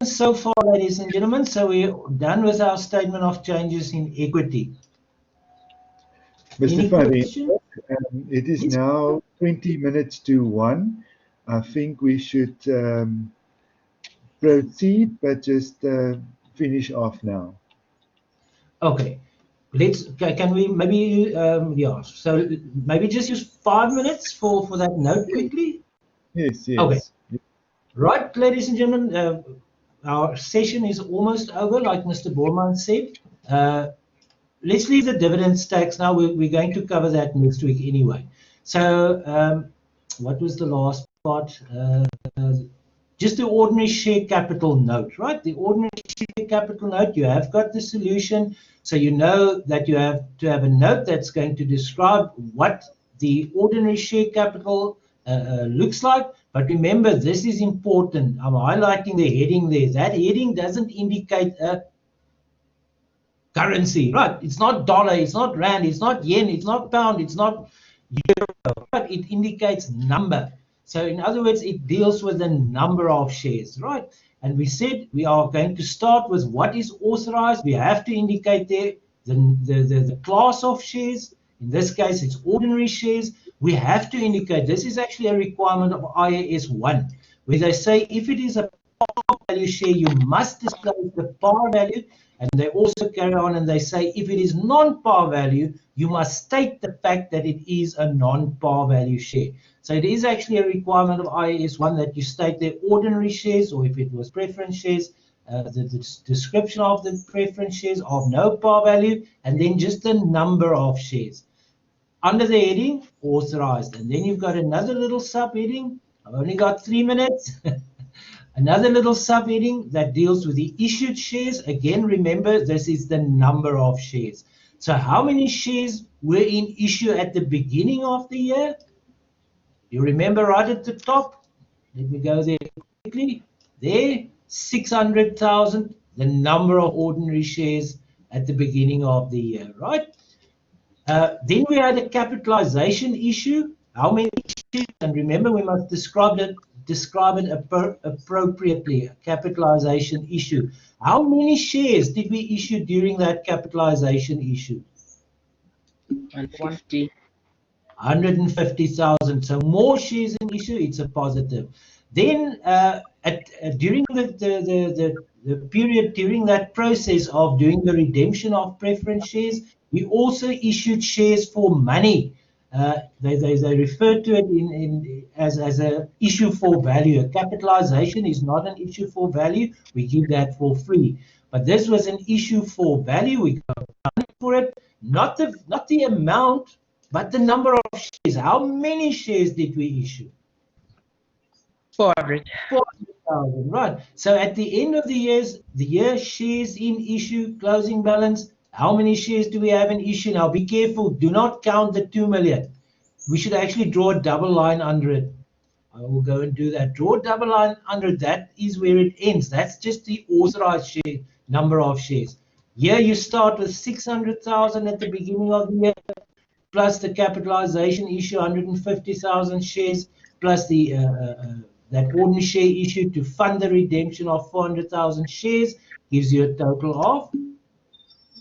So far, ladies and gentlemen, so we're done with our statement of changes in equity. Mr. Fadi, it is now 20 minutes to 1. I think we should proceed, but just finish off now. Okay. Can we maybe, yeah, so maybe just use 5 minutes for that note quickly? Yes, yes. Okay. Right, ladies and gentlemen, our session is almost over, like Mr. Borman said. Let's leave the dividends tax now. We're going to cover that next week anyway. So what was the last part? Just the ordinary share capital note, right? The ordinary share capital note, you have got the solution. So you know that you have to have a note that's going to describe what the ordinary share capital looks like. But remember, this is important. I'm highlighting the heading there. That heading doesn't indicate a currency, right? It's not dollar, it's not rand, it's not yen, it's not pound, it's not euro, but it indicates number. So in other words, it deals with the number of shares, right? And we said we are going to start with what is authorized. We have to indicate there the class of shares. In this case, it's ordinary shares. We have to indicate, this is actually a requirement of IAS 1, where they say if it is a par value share, you must disclose the par value. And they also carry on and they say if it is non-par value, you must state the fact that it is a non-par value share. So it is actually a requirement of IAS 1 that you state the ordinary shares, or if it was preference shares, the description of the preference shares of no par value, and then just the number of shares. Under the heading, authorized. And then you've got another little subheading. I've only got 3 minutes. Another little subheading that deals with the issued shares. Again, remember, this is the number of shares. So how many shares were in issue at the beginning of the year? You remember right at the top? Let me go there quickly. There, 600,000, the number of ordinary shares at the beginning of the year, right? Then we had a capitalization issue. How many shares? And remember, we must describe it appropriately, a capitalization issue. How many shares did we issue during that capitalization issue? 150. 150,000. So more shares in issue, it's a positive. Then during the period, during that process of doing the redemption of preference shares, we also issued shares for money. They refer to it as an issue for value. A capitalization is not an issue for value. We give that for free. But this was an issue for value. We got money for it, not the amount, but the number of shares. How many shares did we issue? 400. 400,000, right. So at the end of the year, shares in issue, closing balance, how many shares do we have in issue? Now be careful, do not count the 2 million. We should actually draw a double line under it. I will go and do that. Draw a double line under it. That is where it ends. That's just the authorized share number of shares. Here you start with 600,000 at the beginning of the year, plus the capitalization issue, 150,000 shares, plus the that ordinary share issue to fund the redemption of 400,000 shares, gives you a total of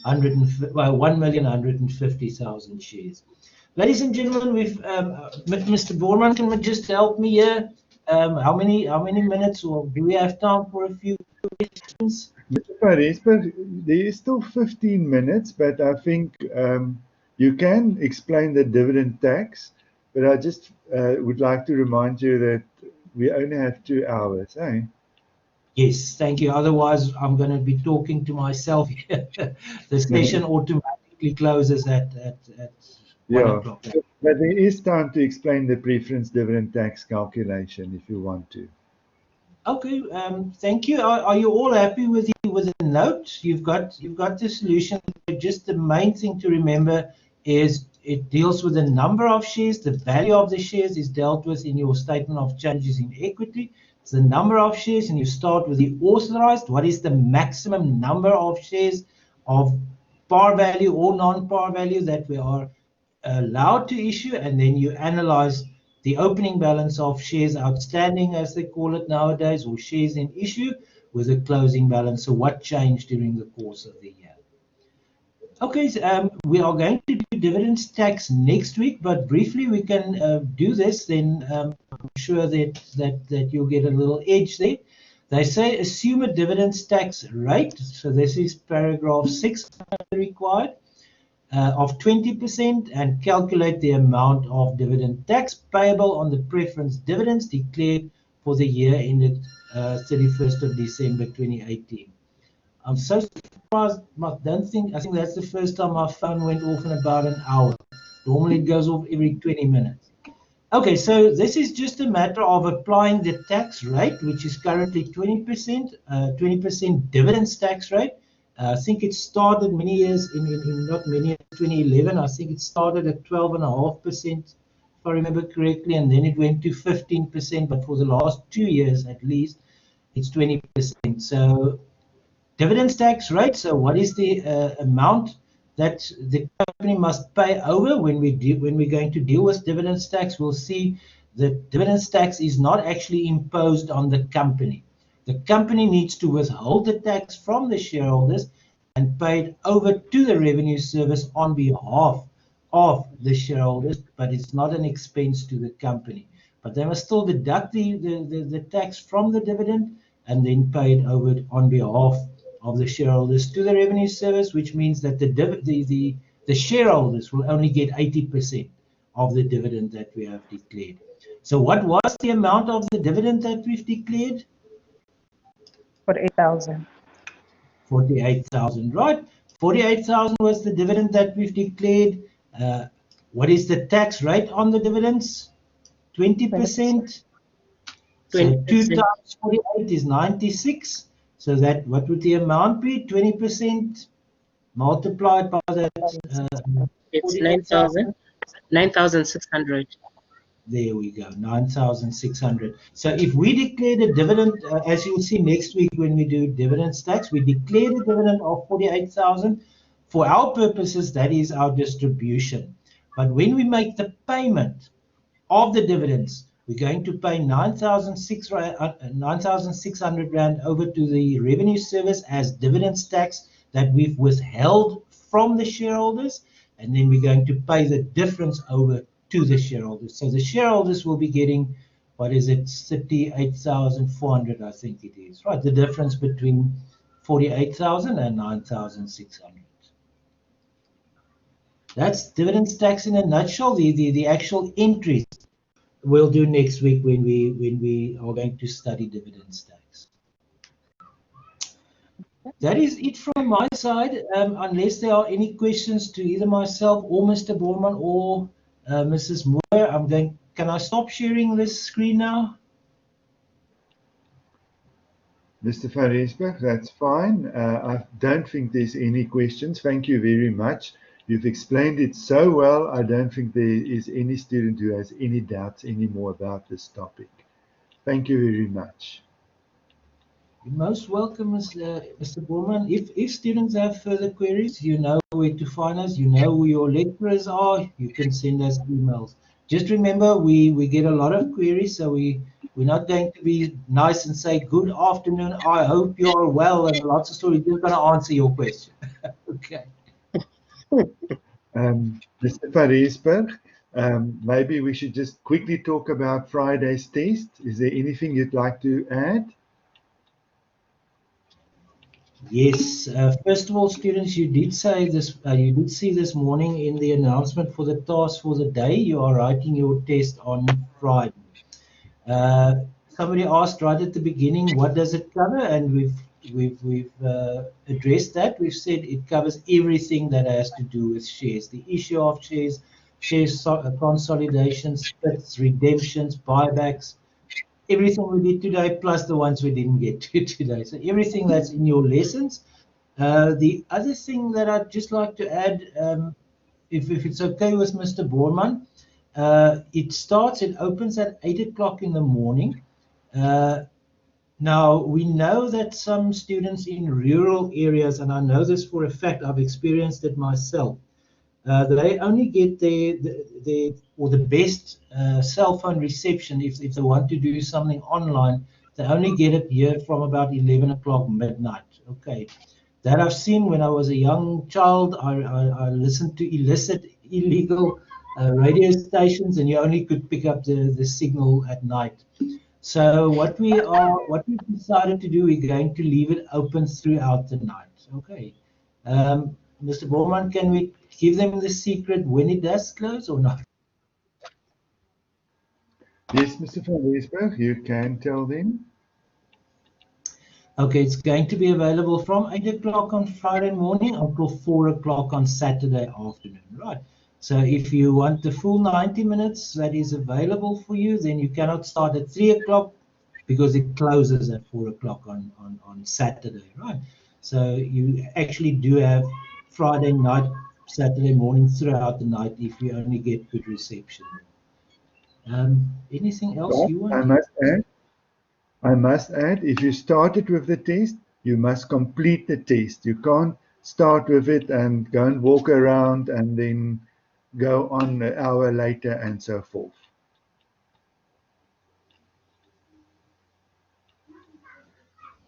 1,150,000 shares. Ladies and gentlemen, we've Mr. Borman, can you just help me here? How many minutes, or do we have time for a few questions? Mr. Paris, but there is still 15 minutes, but I think you can explain the dividend tax, but I just would like to remind you that we only have 2 hours, eh? Yes, thank you. Otherwise, I'm going to be talking to myself here. The session automatically closes at 1 o'clock. But there is time to explain the preference dividend tax calculation if you want to. Okay, thank you. Are you all happy with the note? You've got the solution. Just the main thing to remember is it deals with the number of shares. The value of the shares is dealt with in your statement of changes in equity. It's the number of shares, and you start with the authorized. What is the maximum number of shares of par value or non-par value that we are allowed to issue? And then you analyze the opening balance of shares outstanding, as they call it nowadays, or shares in issue, with a closing balance. So what changed during the course of the year? Okay, so, we are going to do dividends tax next week, but briefly we can do this. Then I'm sure that you'll get a little edge there. They say assume a dividends tax rate. So this is paragraph 6 required. Of 20%, and calculate the amount of dividend tax payable on the preference dividends declared for the year ended 31st of December 2018. I'm so surprised. I think that's the first time my phone went off in about an hour. Normally it goes off every 20 minutes. Okay, so this is just a matter of applying the tax rate, which is currently 20%, 20% dividends tax rate. I think it started many years in not many, 2011. I think it started at 12.5%, if I remember correctly, and then it went to 15%. But for the last 2 years at least, it's 20%. So dividends tax rate. So what is the amount that the company must pay over when we're going to deal with dividends tax? We'll see that dividends tax is not actually imposed on the company. The company needs to withhold the tax from the shareholders and pay it over to the revenue service on behalf of the shareholders, but it's not an expense to the company. But they must still deduct the tax from the dividend and then pay it over on behalf of the shareholders to the revenue service, which means that the shareholders will only get 80% of the dividend that we have declared. So what was the amount of the dividend that we've declared? 48,000. 48,000, right? 48,000 was the dividend that we've declared. What is the tax rate on the dividends? 20%. So 2 times 48 is 96. So that, what would the amount be? 20% multiplied by that. It's 9,600. There we go, 9,600. So if we declared a dividend, as you'll see next week when we do dividends tax, we declared a dividend of 48,000. For our purposes, that is our distribution. But when we make the payment of the dividends, we're going to pay 9,600 Rand over to the revenue service as dividends tax that we've withheld from the shareholders, and then we're going to pay the difference over to the shareholders. So the shareholders will be getting, what is it, 38,400, I think it is, right? The difference between 48,000 and 9,600. That's dividends tax in a nutshell. The actual entries we'll do next week when we are going to study dividends tax. That is it from my side. Unless there are any questions to either myself or Mr. Borman or Mrs. Moore, can I stop sharing this screen now? Mr. van Rensburg, that's fine. I don't think there's any questions. Thank you very much. You've explained it so well. I don't think there is any student who has any doubts anymore about this topic. Thank you very much. You're most welcome, Mr. Borman. If students have further queries, you know where to find us. You know who your lecturers are. You can send us emails. Just remember, we get a lot of queries, so we're not going to be nice and say, good afternoon, I hope you're well, and lots of stories. We're going to answer your question. Okay. Mr. van Rensburg, maybe we should just quickly talk about Friday's test. Is there anything you'd like to add? Yes. First of all, students, you did say this. You did see this morning in the announcement for the task for the day. You are writing your test on Friday. Somebody asked right at the beginning, what does it cover? And we've addressed that. We've said it covers everything that has to do with shares: the issue of shares, consolidation, splits, redemptions, buybacks. Everything we did today, plus the ones we didn't get to today. So everything that's in your lessons. The other thing that I'd just like to add, if it's okay with Mr. Borman, it opens at 8 o'clock in the morning. Now, we know that some students in rural areas, and I know this for a fact, I've experienced it myself, they only get the best cell phone reception if they want to do something online. They only get it here from about 11 o'clock midnight. Okay, that I've seen when I was a young child. I listened to illegal radio stations, and you only could pick up the signal at night. So what we've decided to do, we're going to leave it open throughout the night. Okay. Mr. Borman, can we give them the secret when it does close or not? Yes, Mr. van Rensburg, you can tell them. Okay, it's going to be available from 8 o'clock on Friday morning until 4 o'clock on Saturday afternoon, right? So if you want the full 90 minutes that is available for you, then you cannot start at 3 o'clock because it closes at 4 o'clock on Saturday, right? So you actually do have Friday night, Saturday morning throughout the night if you only get good reception. Anything else But you want I to? must add, if you started with the test, you must complete the test. You can't start with it and go and walk around and then go on an hour later and so forth.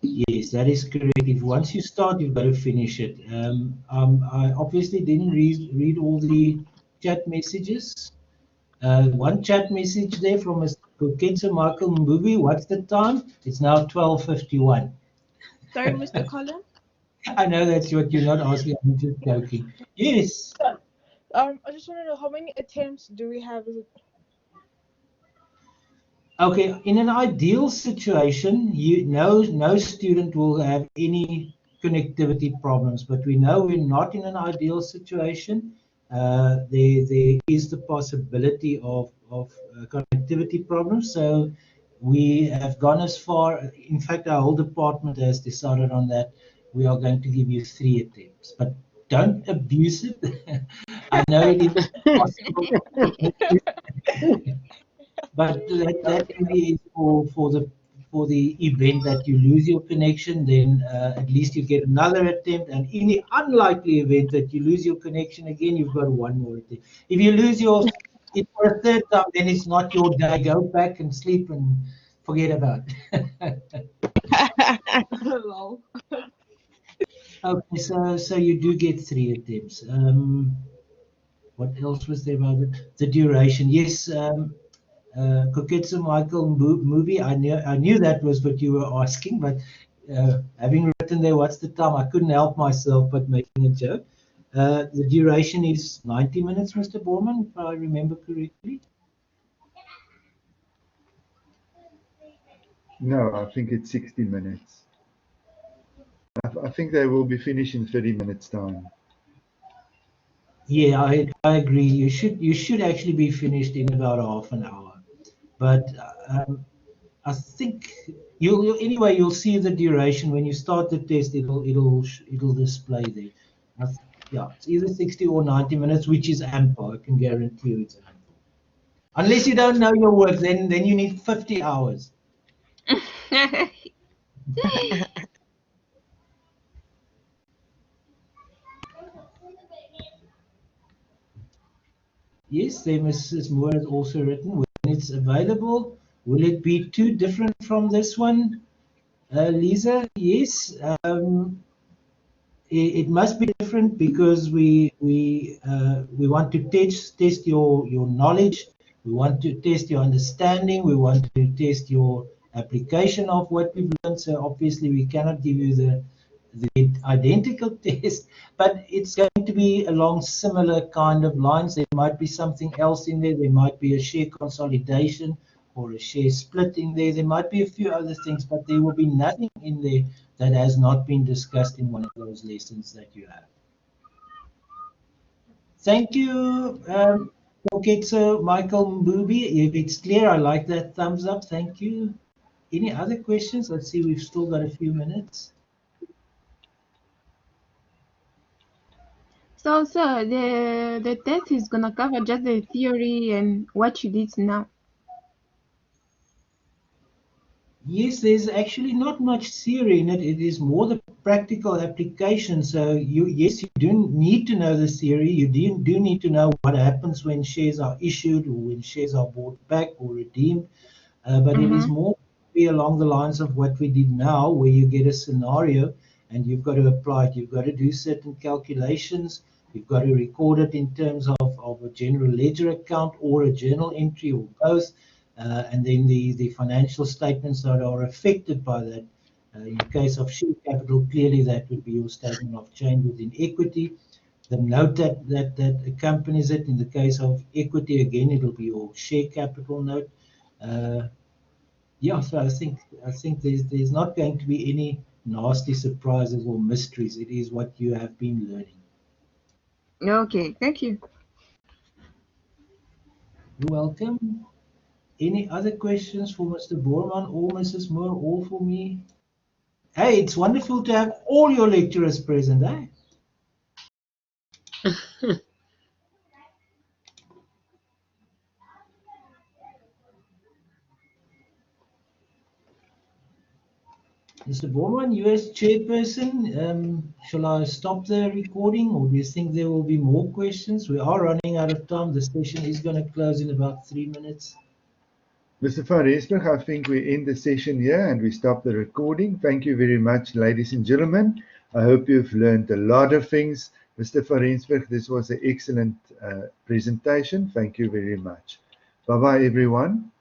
Yes, that is correct. If once you start, you've got to finish it. I obviously didn't read all the chat messages. One chat message there from Mr. Kuketso Michael Mbubi. What's the time? It's now 12:51. Sorry, Mr. Colin. I know that's what you're not asking. I'm just joking. Yes. I just want to know how many attempts do we have? Is it Okay, in an ideal situation, no student will have any connectivity problems, but we know we're not in an ideal situation. There is the possibility of connectivity problems. So we have gone as far. In fact, our whole department has decided on that. We are going to give you 3 attempts, but don't abuse it. I know it is possible. But that really is for the event that you lose your connection, then at least you get another attempt. And in the unlikely event that you lose your connection again, you've got one more attempt. If you lose it for a third time, then it's not your day. Go back and sleep and forget about it. Okay, so you do get 3 attempts. What else was there about it? The duration, yes. Koketsu Michael movie. I knew that was what you were asking, but having written there, what's the time? I couldn't help myself but making a joke. The duration is 90 minutes, Mr. Borman, if I remember correctly. No, I think it's 60 minutes. I think they will be finished in 30 minutes time. Yeah, I agree. You should actually be finished in about half an hour. But I think you'll see the duration when you start the test. It'll display there. Yeah, it's either 60 or 90 minutes, which is ample. I can guarantee you it's ample. Unless you don't know your work, then you need 50 hours. Yes, there Mrs. Moore has also written when it's available. Will it be too different from this one, Lisa? Yes. It must be different because we want to test your knowledge. We want to test your understanding. We want to test your application of what we've learned. So obviously we cannot give you the identical test, but it's going to be along similar kind of lines. There might be something else in there. There might be a share consolidation or a share split in there. There might be a few other things, but there will be nothing in there that has not been discussed in one of those lessons that you have. Thank you. Okay, so Michael Mbubi, if it's clear, I like that thumbs up. Thank you. Any other questions? Let's see, we've still got a few minutes. So, sir, the test is gonna cover just the theory and what you did now. Yes, there's actually not much theory in it. It is more the practical application. So you do need to know the theory. You do need to know what happens when shares are issued or when shares are bought back or redeemed. But it is more along the lines of what we did now, where you get a scenario and you've got to apply it. You've got to do certain calculations. You've got to record it in terms of a general ledger account or a journal entry or both. And then the financial statements that are affected by that. In the case of share capital, clearly that would be your statement of change within equity. The note that accompanies it. In the case of equity, again, it'll be your share capital note. Yeah, so I think there's not going to be nasty surprises or mysteries. It is what you have been learning. Okay, thank you. You're welcome. Any other questions for Mr. Borman or Mrs. Moore or for me? Hey, it's wonderful to have all your lecturers present, eh? Mr. Borman, you as chairperson, shall I stop the recording or do you think there will be more questions? We are running out of time. The session is going to close in about 3 minutes. Mr. Van Rensburg, I think we end the session here and we stop the recording. Thank you very much, ladies and gentlemen. I hope you've learned a lot of things. Mr. Van Rensburg, this was an excellent presentation. Thank you very much. Bye-bye, everyone.